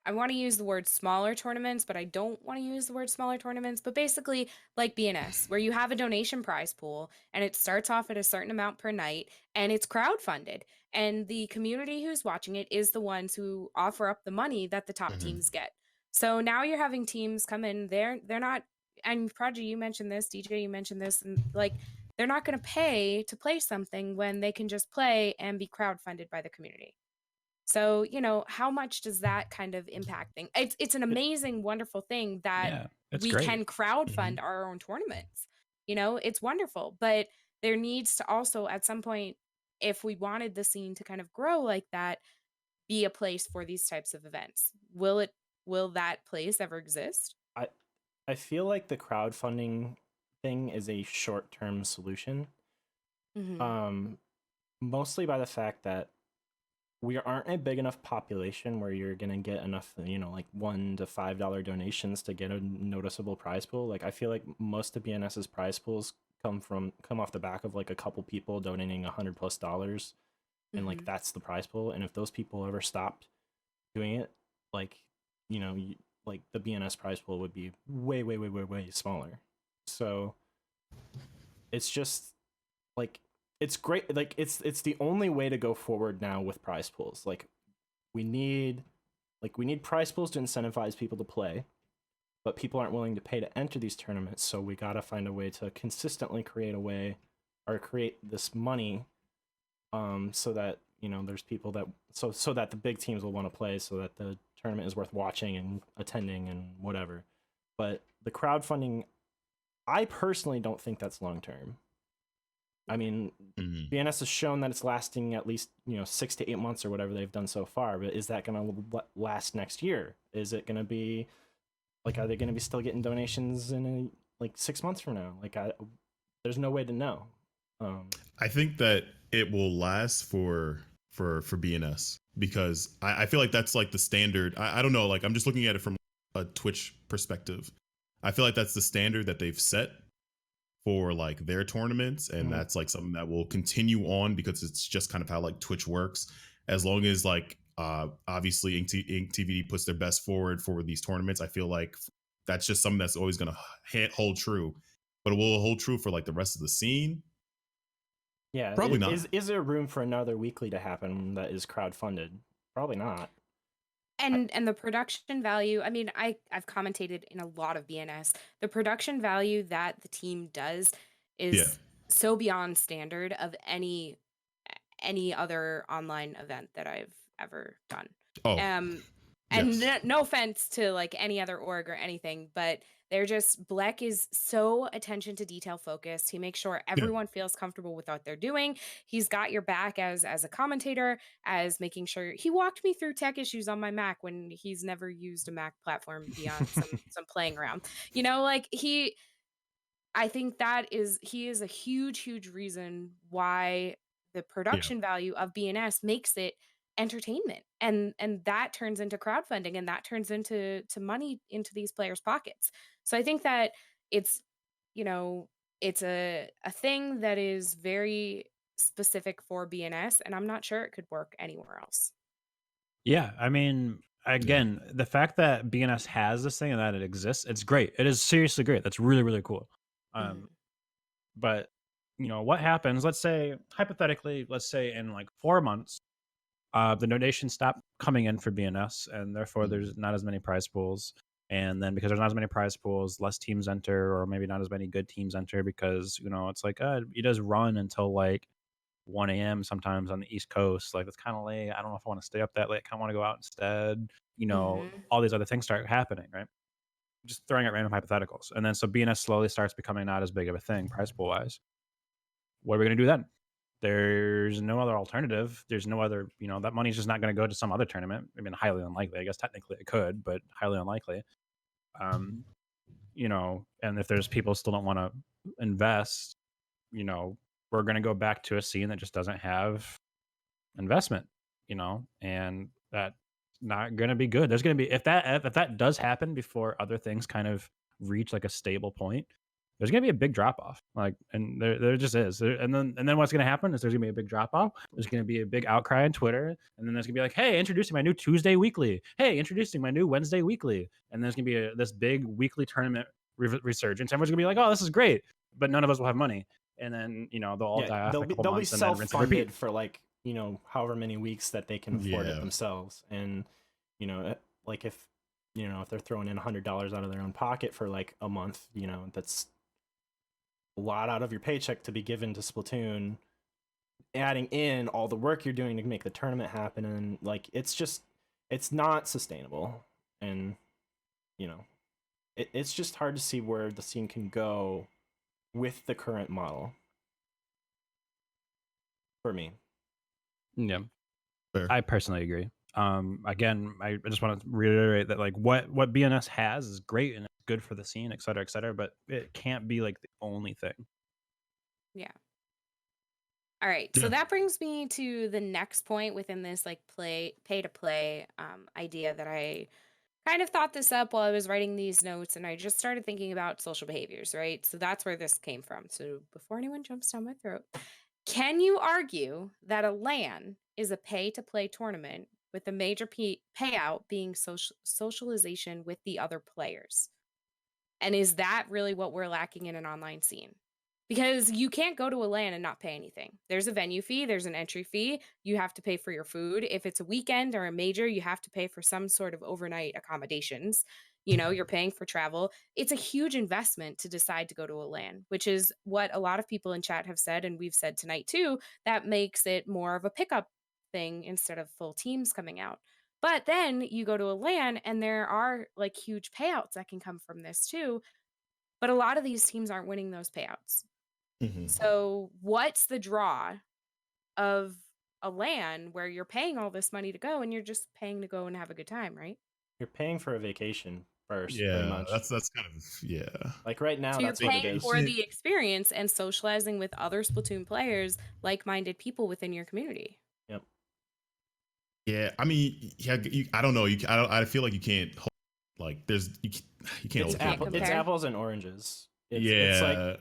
I want to use the word smaller tournaments, but I don't want to use the word smaller tournaments, but basically like BNS, where you have a donation prize pool and it starts off at a certain amount per night and it's crowdfunded. And the community who's watching it is the ones who offer up the money that the top teams get. So now you're having teams come in, they're not, and Prodigy, you mentioned this, DJ, you mentioned this, and like, they're not going to pay to play something when they can just play and be crowdfunded by the community. So, how much does that kind of impact things? It's an amazing, wonderful thing that we can crowdfund our own tournaments. It's wonderful, but there needs to also, at some point, if we wanted the scene to kind of grow like that, be a place for these types of events. Will that place ever exist? I feel like the crowdfunding thing is a short-term solution. Mostly by the fact that we aren't a big enough population where you're gonna get enough, like $1 to $5 donations to get a noticeable prize pool. Like, I feel like most of BNS's prize pools come off the back of like a couple people donating $100+ and like that's the prize pool. And if those people ever stopped doing it, like, like the BNS prize pool would be way, way, way, way, way smaller. So it's just like, it's great. Like, it's the only way to go forward now with prize pools. Like, we need prize pools to incentivize people to play, but people aren't willing to pay to enter these tournaments. So we got to find a way to consistently create this money, so that, there's people that, so that the big teams will want to play, so that the tournament is worth watching and attending and whatever. But the crowdfunding, I personally don't think that's long term. I mean, BNS has shown that it's lasting at least 6 to 8 months or whatever they've done so far. But is that going to last next year? Is it going to be like, are they going to be still getting donations in 6 months from now? Like, there's no way to know. I think that it will last for BNS, because I feel like that's like the standard. I don't know. Like, I'm just looking at it from a Twitch perspective. I feel like that's the standard that they've set for like their tournaments, and that's like something that will continue on, because it's just kind of how like Twitch works. As long as like obviously Ink TV puts their best forward for these tournaments, I feel like that's just something that's always going to hold true. but will it hold true for like the rest of the scene? Yeah, Probably not. Is there room for another weekly to happen that is crowdfunded? Probably not. And the production value, I mean, I've commentated in a lot of BNS. The production value that the team does is so beyond standard of any other online event that I've ever done. Oh, and yes. no offense to like any other org or anything, but they're just Bleck is so attention to detail focused. He makes sure everyone feels comfortable with what they're doing. He's got your back as a commentator, as making sure he walked me through tech issues on my Mac when he's never used a Mac platform beyond some playing around. You know, like I think he is a huge reason why the production value of BNS makes it entertainment, and that turns into crowdfunding, and that turns into money into these players' pockets. So I think that it's, you know, it's a thing that is very specific for BNS, and I'm not sure it could work anywhere else. Yeah, I mean, again, the fact that BNS has this thing and that it exists, it's great. It is seriously great. That's really cool. But what happens? Let's say hypothetically, let's say in like 4 months, the donations stop coming in for BNS, and therefore there's not as many prize pools. And then because there's not as many prize pools, less teams enter, or maybe not as many good teams enter because it's like it does run until like 1 a.m. sometimes on the East Coast. Like, that's kind of late. I don't know if I want to stay up that late. I kind of want to go out instead. All these other things start happening, right? Just throwing out random hypotheticals. And then so BNS slowly starts becoming not as big of a thing prize pool wise. What are we going to do then? There's no other alternative. There's no other, that money's just not going to go to some other tournament. I mean, highly unlikely. I guess technically it could, but highly unlikely. And if there's people still don't want to invest, we're going to go back to a scene that just doesn't have investment, and that's not going to be good. There's going to be, if that does happen before other things kind of reach like a stable point, there's going to be a big drop off. Like, and there just is. And then what's going to happen is there's going to be a big drop off. There's going to be a big outcry on Twitter. And then there's going to be like, hey, introducing my new Tuesday weekly. Hey, introducing my new Wednesday weekly. And there's going to be this big weekly tournament resurgence. Everyone's going to be like, oh, this is great. But none of us will have money. And then, they'll all die off in a couple months. They'll be self-funded for like, however many weeks that they can afford it themselves. And, like if they're throwing in $100 out of their own pocket for like a month, that's a lot out of your paycheck to be given to Splatoon, adding in all the work you're doing to make the tournament happen. And like, it's not sustainable. And, it's just hard to see where the scene can go with the current model for me. Yeah. Fair. I personally agree. Again, I just want to reiterate that like what BNS has is great and it's good for the scene, et cetera, but it can't be like the only thing. Yeah. All right. So that brings me to the next point within this like pay to play idea that I kind of thought this up while I was writing these notes, and I just started thinking about social behaviors, right? So that's where this came from. So before anyone jumps down my throat, can you argue that a LAN is a pay to play tournament with the major payout being socialization with the other players? And is that really what we're lacking in an online scene? Because you can't go to a LAN and not pay anything. There's a venue fee, there's an entry fee, you have to pay for your food. If it's a weekend or a major, you have to pay for some sort of overnight accommodations. You're paying for travel. It's a huge investment to decide to go to a LAN, which is what a lot of people in chat have said, and we've said tonight too, that makes it more of a pickup thing instead of full teams coming out. But then you go to a LAN and there are like huge payouts that can come from this too. But a lot of these teams aren't winning those payouts. So what's the draw of a LAN where you're paying all this money to go and you're just paying to go and have a good time, right? You're paying for a vacation first. Yeah, pretty much. that's kind of like right now. So that's you're what it paying is. for the experience and socializing with other Splatoon players, like-minded people within your community. Yep. Yeah, I mean, I don't know. I feel like you can't hold, like there's you can't. It's apples and oranges. It's like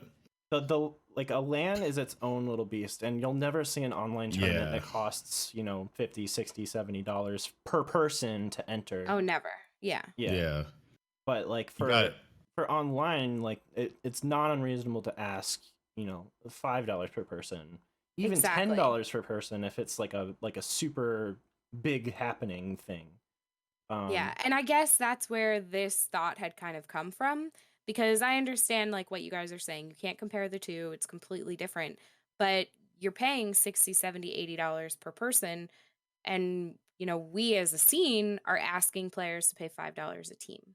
the like a LAN is its own little beast, and you'll never see an online tournament that costs $50, $60, $70 per person to enter. Oh, never. Yeah. But like for for online, like it's not unreasonable to ask, $5 per person, even Exactly. $10 per person if it's like a super big happening thing. Yeah, and I guess that's where this thought had kind of come from, because I understand like what you guys are saying. You can't compare the two. It's completely different. But you're paying 60, 70, $80 per person, and we as a scene are asking players to pay $5 a team.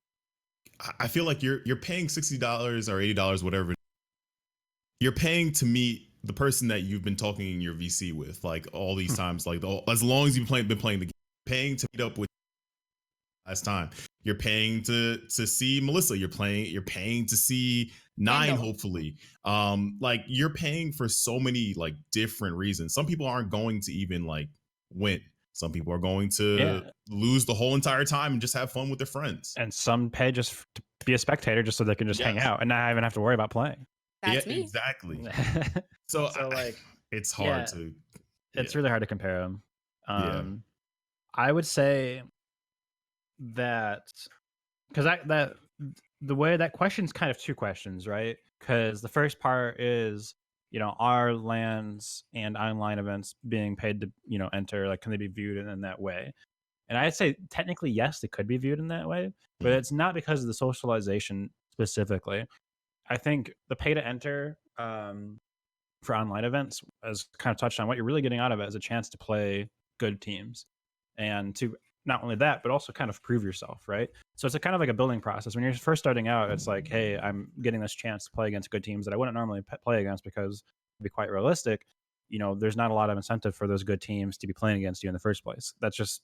I feel like you're paying $60 or $80, whatever. You're paying to meet the person that you've been talking in your VC with, like all these times, like as long as you've been playing the game. Paying to meet up with last time. You're paying to see Melissa. You're paying to see Nine, Kendall. hopefully. Like you're paying for so many like different reasons. Some people aren't going to even like win. Some people are going to lose the whole entire time and just have fun with their friends. And some pay just to be a spectator just so they can just hang out and not even have to worry about playing. That's me. Exactly. So like it's hard to. It's really hard to compare them. I would say that because that the way that question's kind of two questions, right? Because the first part is, are LANs and online events being paid to, enter? Like, can they be viewed in that way? And I'd say technically, yes, they could be viewed in that way, but it's not because of the socialization specifically. I think the pay to enter for online events, as kind of touched on, what you're really getting out of it is a chance to play good teams and to not only that, but also kind of prove yourself, right? So it's a kind of like a building process. When you're first starting out, it's like, hey, I'm getting this chance to play against good teams that I wouldn't normally play against, because to be quite realistic, there's not a lot of incentive for those good teams to be playing against you in the first place. That's just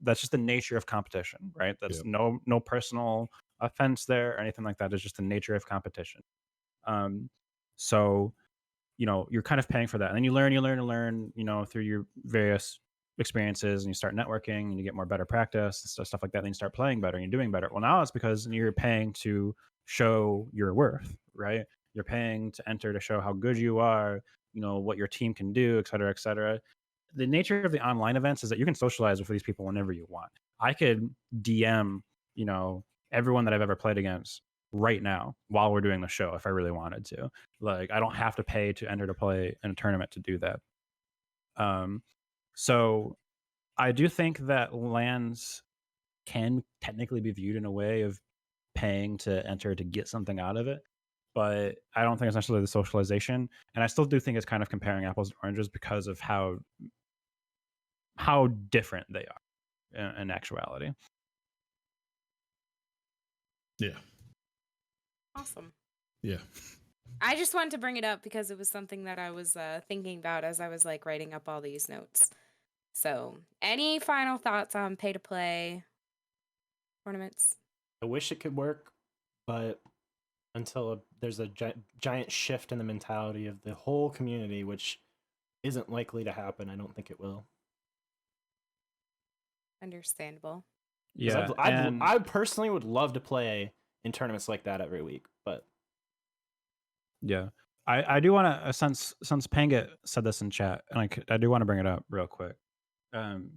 the nature of competition, right? That's no personal offense there or anything like that. It's just the nature of competition. So you're kind of paying for that, and then you learn through your various experiences, and you start networking and you get more better practice and stuff like that. And then you start playing better and you're doing better. Well, now it's because you're paying to show your worth, right? You're paying to enter to show how good you are, what your team can do, et cetera, et cetera. The nature of the online events is that you can socialize with these people whenever you want. I could DM, everyone that I've ever played against right now while we're doing the show if I really wanted to. Like, I don't have to pay to enter to play in a tournament to do that. So I do think that LANs can technically be viewed in a way of paying to enter to get something out of it, but I don't think it's necessarily the socialization. And I still do think it's kind of comparing apples and oranges because of how different they are in actuality. Yeah. Awesome. Yeah. I just wanted to bring it up because it was something that I was thinking about as I was like writing up all these notes. So, any final thoughts on pay to play tournaments? I wish it could work, but until there's a giant shift in the mentality of the whole community, which isn't likely to happen, I don't think it will. Understandable. Yeah, I personally would love to play in tournaments like that every week, but yeah, I do want to, since Panget said this in chat, and I do want to bring it up real quick.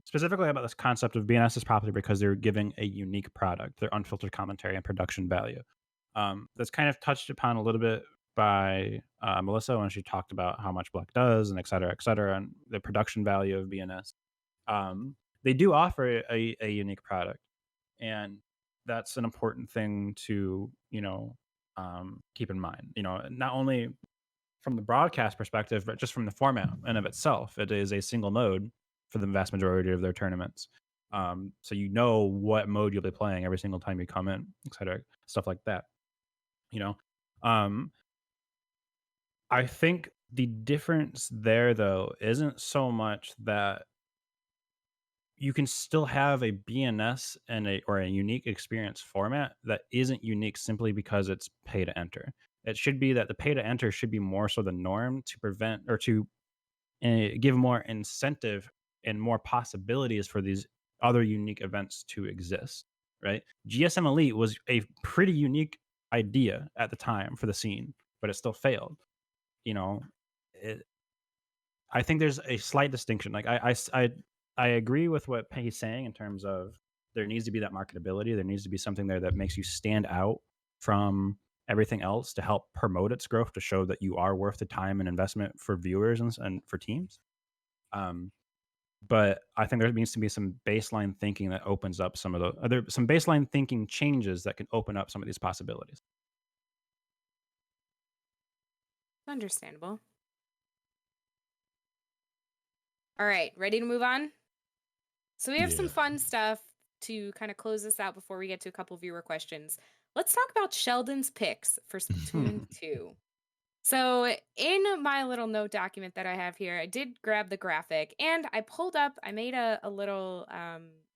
Specifically about this concept of BNS is popular because they're giving a unique product, their unfiltered commentary and production value. That's kind of touched upon a little bit by Melissa when she talked about how much Black does and et cetera, and the production value of BNS. They do offer a unique product, and that's an important thing to keep in mind. Not only from the broadcast perspective, but just from the format in of itself. It is a single mode for the vast majority of their tournaments. So what mode you'll be playing every single time you come in, et cetera, stuff like that. I think the difference there, though, isn't so much that you can still have a BNS or a unique experience format that isn't unique simply because it's pay to enter. It should be that the pay to enter should be more so the norm to prevent or to give more incentive and more possibilities for these other unique events to exist, right? GSM Elite was a pretty unique idea at the time for the scene, but it still failed. I think there's a slight distinction. Like I agree with what Peggy's saying in terms of there needs to be that marketability. There needs to be something there that makes you stand out from everything else to help promote its growth, to show that you are worth the time and investment for viewers and for teams. But I think there needs to be some baseline thinking that opens up some baseline thinking changes that can open up some of these possibilities. Understandable. All right, ready to move on? So we have some fun stuff to kind of close this out before we get to a couple viewer questions. Let's talk about Sheldon's picks for Splatoon 2. So in my little note document that I have here, I did grab the graphic and I made a little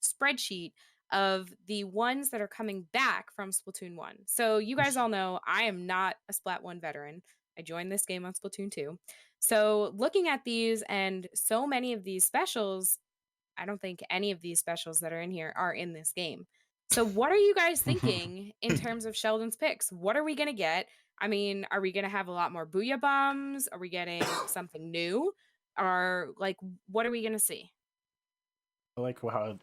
spreadsheet of the ones that are coming back from Splatoon 1. So you guys all know I am not a Splat 1 veteran. I joined this game on Splatoon 2. So looking at these and so many of these specials, I don't think any of these specials that are in here are in this game. So what are you guys thinking in terms of Sheldon's picks? What are we going to get? I mean, are we going to have a lot more Booyah Bombs? Are we getting something new? Or like, what are we going to see? I like how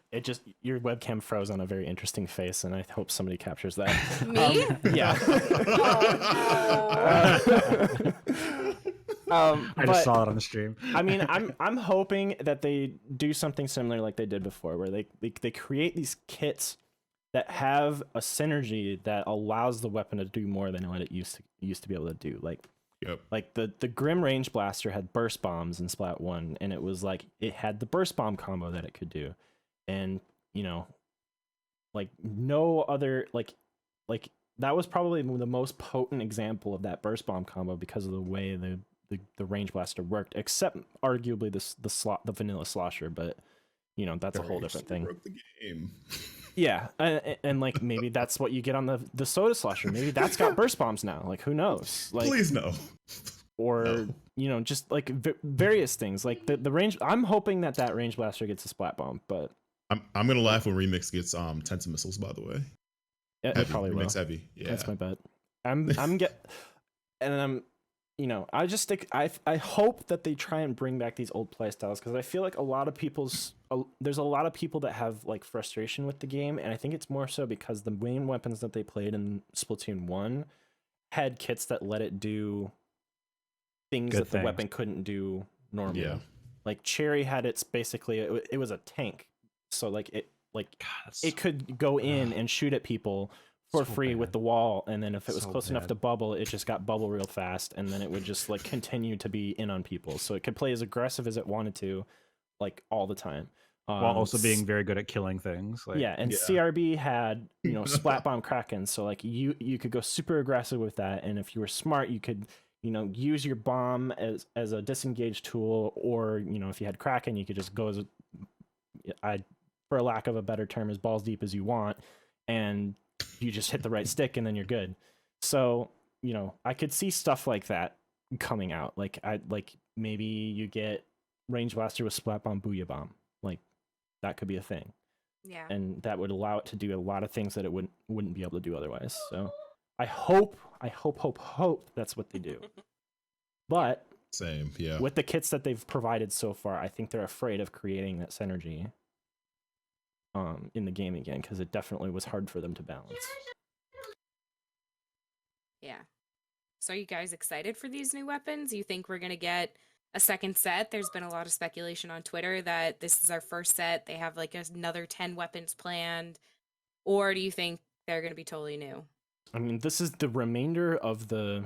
your webcam froze on a very interesting face, and I hope somebody captures that. Me? Yeah. I just saw it on the stream. I mean, I'm hoping that they do something similar like they did before, where they create these kits that have a synergy that allows the weapon to do more than what it used to be able to do. Like the Grim Range Blaster had burst bombs in Splat 1, and it was like it had the burst bomb combo that it could do. And, like no other like that was probably the most potent example of that burst bomb combo because of the way the Range Blaster worked, except arguably the vanilla slosher, but that's a whole different thing. Broke the game. Yeah, and like maybe that's what you get on the soda slosher. Maybe that's got burst bombs now. Like who knows? Like please no. Or no. Just like various things. Like the range. I'm hoping that Range Blaster gets a splat bomb, but I'm gonna laugh when Remix gets Tenta missiles. By the way, it probably Remix will. heavy. Yeah, that's my bet. I just think I hope that they try and bring back these old playstyles, because I feel like there's a lot of people that have like frustration with the game, and I think it's more so because the main weapons that they played in Splatoon 1 had kits that let it do things that the weapon couldn't do normally. Yeah. Like Cherry had it was a tank, so it could go in and shoot at people for free with the wall, and then if it was close enough to bubble, it just got bubble real fast, and then it would just like continue to be in on people, so it could play as aggressive as it wanted to, like all the time, while also being very good at killing things. CRB had splat bomb Kraken, so like you could go super aggressive with that, and if you were smart, you could use your bomb as a disengage tool, or if you had Kraken, you could just go for a lack of a better term, as balls deep as you want, and you just hit the right stick and then you're good. So, I could see stuff like that coming out. Like maybe you get Range Blaster with Splat Bomb Booyah Bomb. Like that could be a thing. Yeah. And that would allow it to do a lot of things that it wouldn't be able to do otherwise. So I hope that's what they do. But same, yeah. With the kits that they've provided so far, I think they're afraid of creating that synergy in the game again, because it definitely was hard for them to balance. Yeah. So are you guys excited for these new weapons? You think we're going to get a second set? There's been a lot of speculation on Twitter that this is our first set. They have like another 10 weapons planned. Or do you think they're going to be totally new? I mean, this is the remainder of this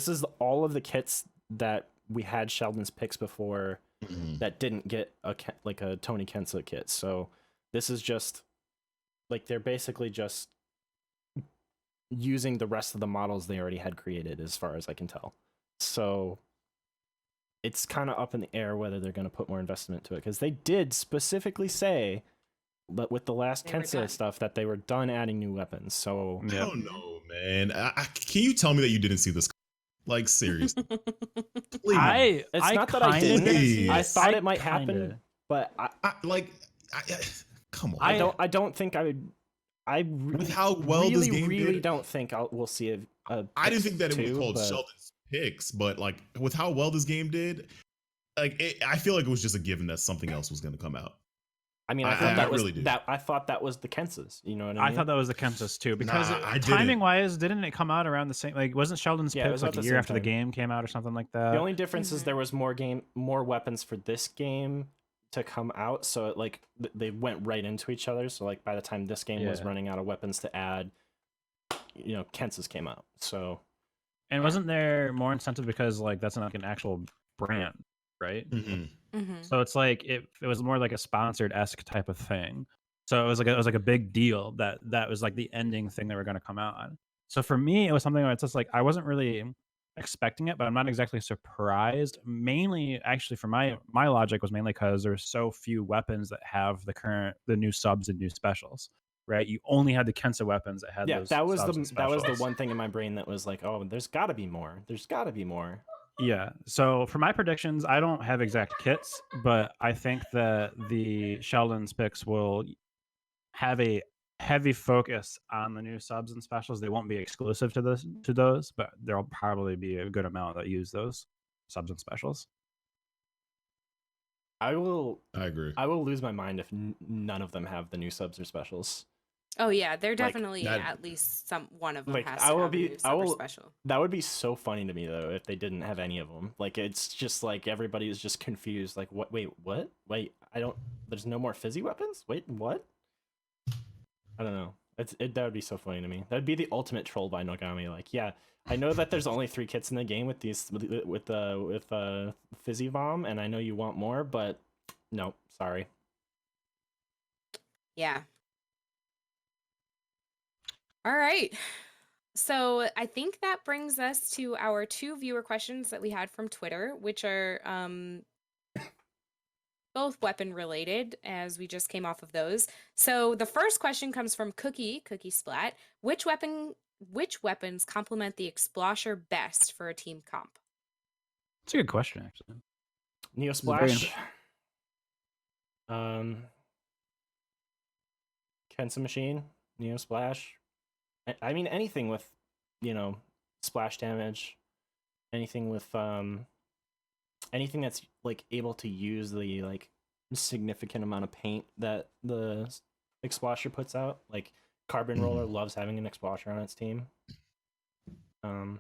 is all of the kits that we had Sheldon's picks before that didn't get a Tony Kensa kit. So this is just like they're basically just using the rest of the models they already had created, as far as I can tell. So it's kind of up in the air whether they're going to put more investment into it, because they did specifically say, but with the last Kensa stuff, that they were done adding new weapons. So I don't know, man. Can you tell me that you didn't see this? Like, seriously. I thought it might happen, but come on. I don't think I would. With how well this game did, don't think we'll see a I didn't think that it was called Sheldon's picks, but like with how well this game did, I feel like it was just a given that something else was going to come out. I mean, I thought that was I thought that was the Kensas. You know what I mean? I thought that was the Kensas too, because I timing wise, didn't it come out around the same? Like, wasn't Sheldon's Yeah, it was picks like about a the year same after the time. game came out or something like that? The only difference is there was more weapons for this game to come out, so it, like they went right into each other. So like by the time this game was running out of weapons to add, you know, Kensas came out. So, and wasn't there more incentive because like that's not like an actual brand, right? So it's like it was more like a sponsored-esque type of thing. So it was like a big deal that was like the ending thing they were going to come out on. So for me, it was something where it's just like I wasn't really expecting it, but I'm not exactly surprised. Mainly, actually, for my logic was mainly because there's so few weapons that have the new subs and new specials. Right, you only had the Kensa weapons that had those. That was the one thing in my brain that was like, oh, there's got to be more. There's got to be more. Yeah. So for my predictions, I don't have exact kits, but I think that the Sheldon's picks will have a heavy focus on the new subs and specials. They won't be exclusive to those, but there'll probably be a good amount that use those subs and specials. I agree. I will lose my mind if none of them have the new subs or specials. Oh yeah, they're definitely at least one of them has to have a new sub or special. That would be so funny to me though if they didn't have any of them. Like it's just like everybody is just confused. Like what? Wait, what? Wait, I don't. There's no more fizzy weapons. Wait, what? I don't know. That would be so funny to me. That'd be the ultimate troll by Nogami. Like, yeah, I know that there's only 3 kits in the game with fizzy bomb, and I know you want more, but no, sorry. Yeah. All right. So I think that brings us to our 2 viewer questions that we had from Twitter, which are both weapon related, as we just came off of those. So the first question comes from Cookie Splat. Which weapons complement the Explosher best for a team comp? That's a good question, actually. Neo Splash. Kensa Machine, Neo Splash. I mean, anything with, you know, splash damage, anything with anything that's like able to use the like significant amount of paint that the Explosher puts out. Like Carbon Roller loves having an Explosher on its team. Yeah,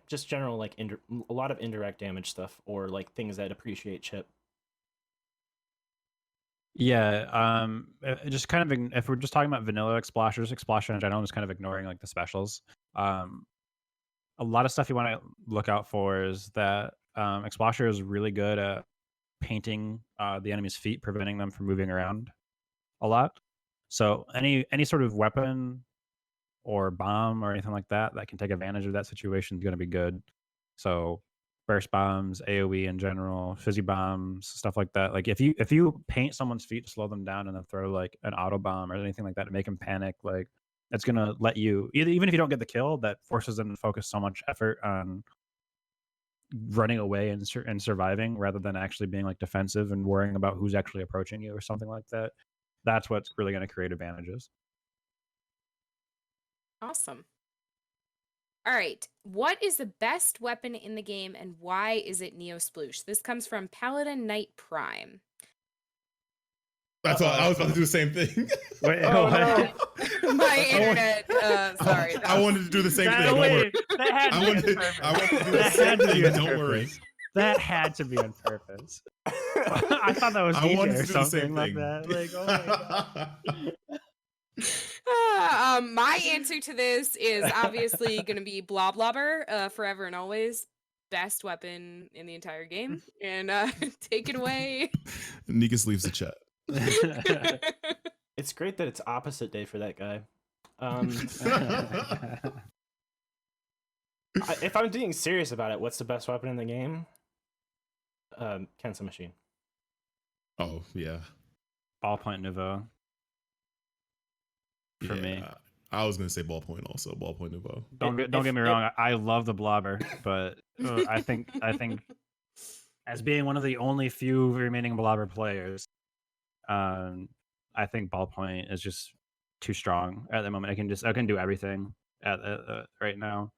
just general like a lot of indirect damage stuff, or like things that appreciate chip. Yeah, just kind of if we're just talking about vanilla Exploshers in general, just kind of ignoring like the specials. A lot of stuff you want to look out for is that Explosher is really good at painting the enemy's feet, preventing them from moving around a lot. So any sort of weapon or bomb or anything like that can take advantage of that situation is going to be good. So burst bombs, AoE in general, fizzy bombs, stuff like that. Like if you paint someone's feet to slow them down and then throw like an auto bomb or anything like that to make them panic, like that's gonna let you, even if you don't get the kill, that forces them to focus so much effort on running away and surviving rather than actually being like defensive and worrying about who's actually approaching you or something like that. That's what's really going to create advantages. Awesome. All right. What is the best weapon in the game and why is it Neo Sploosh? This comes from Paladin Knight Prime. That's all. I was about to do the same thing. Wait, no. My internet. Sorry. I wanted to do the same thing. Don't worry. I wanted to do the same thing. Don't worry. That had to be on purpose. I thought that was DJ or something like that. Like, oh my God. My answer to this is obviously going to be Bloblobber, forever and always. Best weapon in the entire game. And take it away. Nikas leaves the chat. It's great that it's opposite day for that guy. If I'm being serious about it, what's the best weapon in the game? Kensa Machine. Oh yeah, Ballpoint Nouveau. For me, I was gonna say Ballpoint also. Ballpoint Nouveau. Don't get me wrong. I love the Blobber, but I think as being one of the only few remaining Blobber players, I think Ballpoint is just too strong at the moment. I can do everything at right now.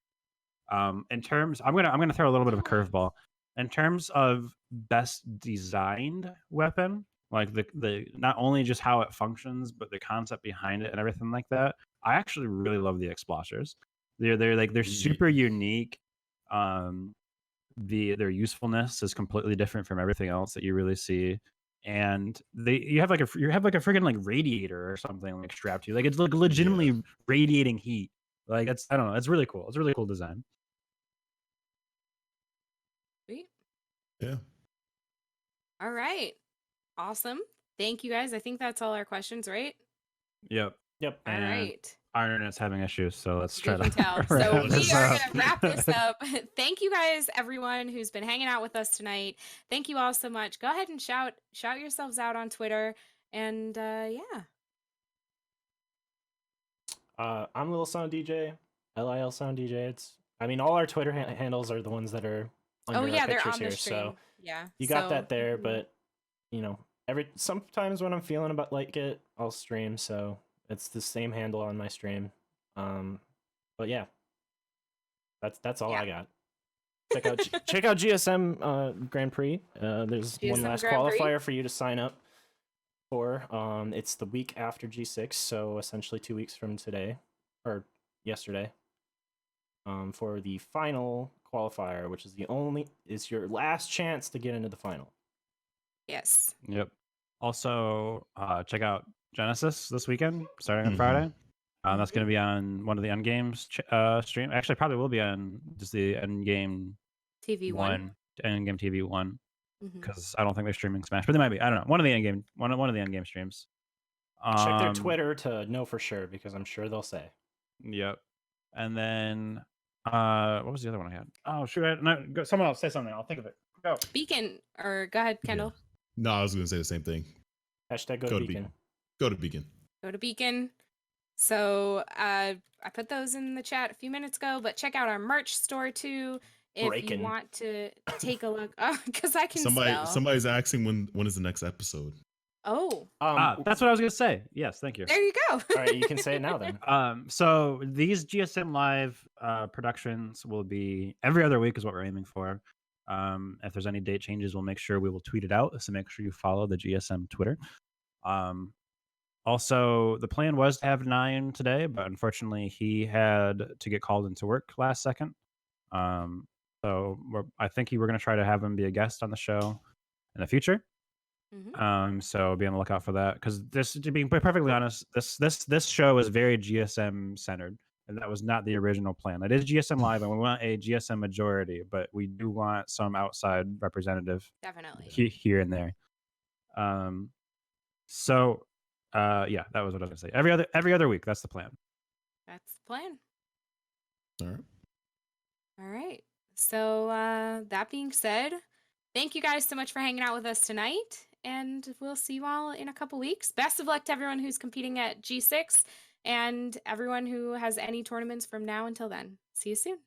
In terms, I'm gonna throw a little bit of a curveball. in terms of best designed weapon, like the not only just how it functions, but the concept behind it and everything like that, I actually really love the explosives. They're super unique. Their usefulness is completely different from everything else that you really see, and you have like a freaking like radiator or something like strapped to you, like it's like legitimately radiating heat. Like I don't know, it's really cool. It's a really cool design. Sweet. Yeah. All right. Awesome. Thank you guys. I think that's all our questions, right? Yep. Yep. All right. Our internet's having issues, so let's try We can tell. to So wrap we this are up. going to wrap this up. Thank you guys, everyone who's been hanging out with us tonight. Thank you all so much. Go ahead and shout yourselves out on Twitter. And yeah. I'm Lil Sound DJ, LIL Sound DJ. All our Twitter handles are the ones that are under our they're pictures on the here. stream. So Yeah. you got that there, but sometimes when I'm feeling about like it, I'll stream. So it's the same handle on my stream. But yeah, that's all I got. Check out GSM Grand Prix. There's GSM one last Grand Prix? qualifier for you to sign up for. It's the week after G6, so essentially 2 weeks from today or yesterday. For the final qualifier, which is your last chance to get into the final. Yes. Yep. Also, check out Genesis this weekend, starting on Friday. That's going to be on one of the Endgames stream. Actually, probably will be on just the Endgame TV one. Endgame TV one, because I don't think they're streaming Smash, but they might be. I don't know. One of the Endgame streams. Check their Twitter to know for sure, because I'm sure they'll say. Yep. And then what was the other one I had? Oh, shoot. Someone else say something. I'll think of it. Go. Beacon, or go ahead, Kendall. Yeah. No, I was going to say the same thing. Hashtag go to Beacon. Go to Beacon. Go to Beacon. So I put those in the chat a few minutes ago, but check out our merch store too if you want to take a look. Because I can spell. Somebody's asking when is the next episode. Oh. That's what I was going to say. Yes, thank you. There you go. All right, you can say it now then. So these GSM Live productions will be every other week is what we're aiming for. If there's any date changes, we'll make sure we will tweet it out. So make sure you follow the GSM Twitter. Also, the plan was to have Nyan today, but unfortunately he had to get called into work last second. So I think we're going to try to have him be a guest on the show in the future. So be on the lookout for that, because to be perfectly honest, this show is very GSM centered, and that was not the original plan. It is GSM Live, and we want a GSM majority, but we do want some outside representative, definitely, here and there. So yeah, that was what I was gonna say. Every other week, that's the plan. That's the plan. All right. So that being said, thank you guys so much for hanging out with us tonight, and we'll see you all in a couple weeks. Best of luck to everyone who's competing at G6 and everyone who has any tournaments from now until then. See you soon.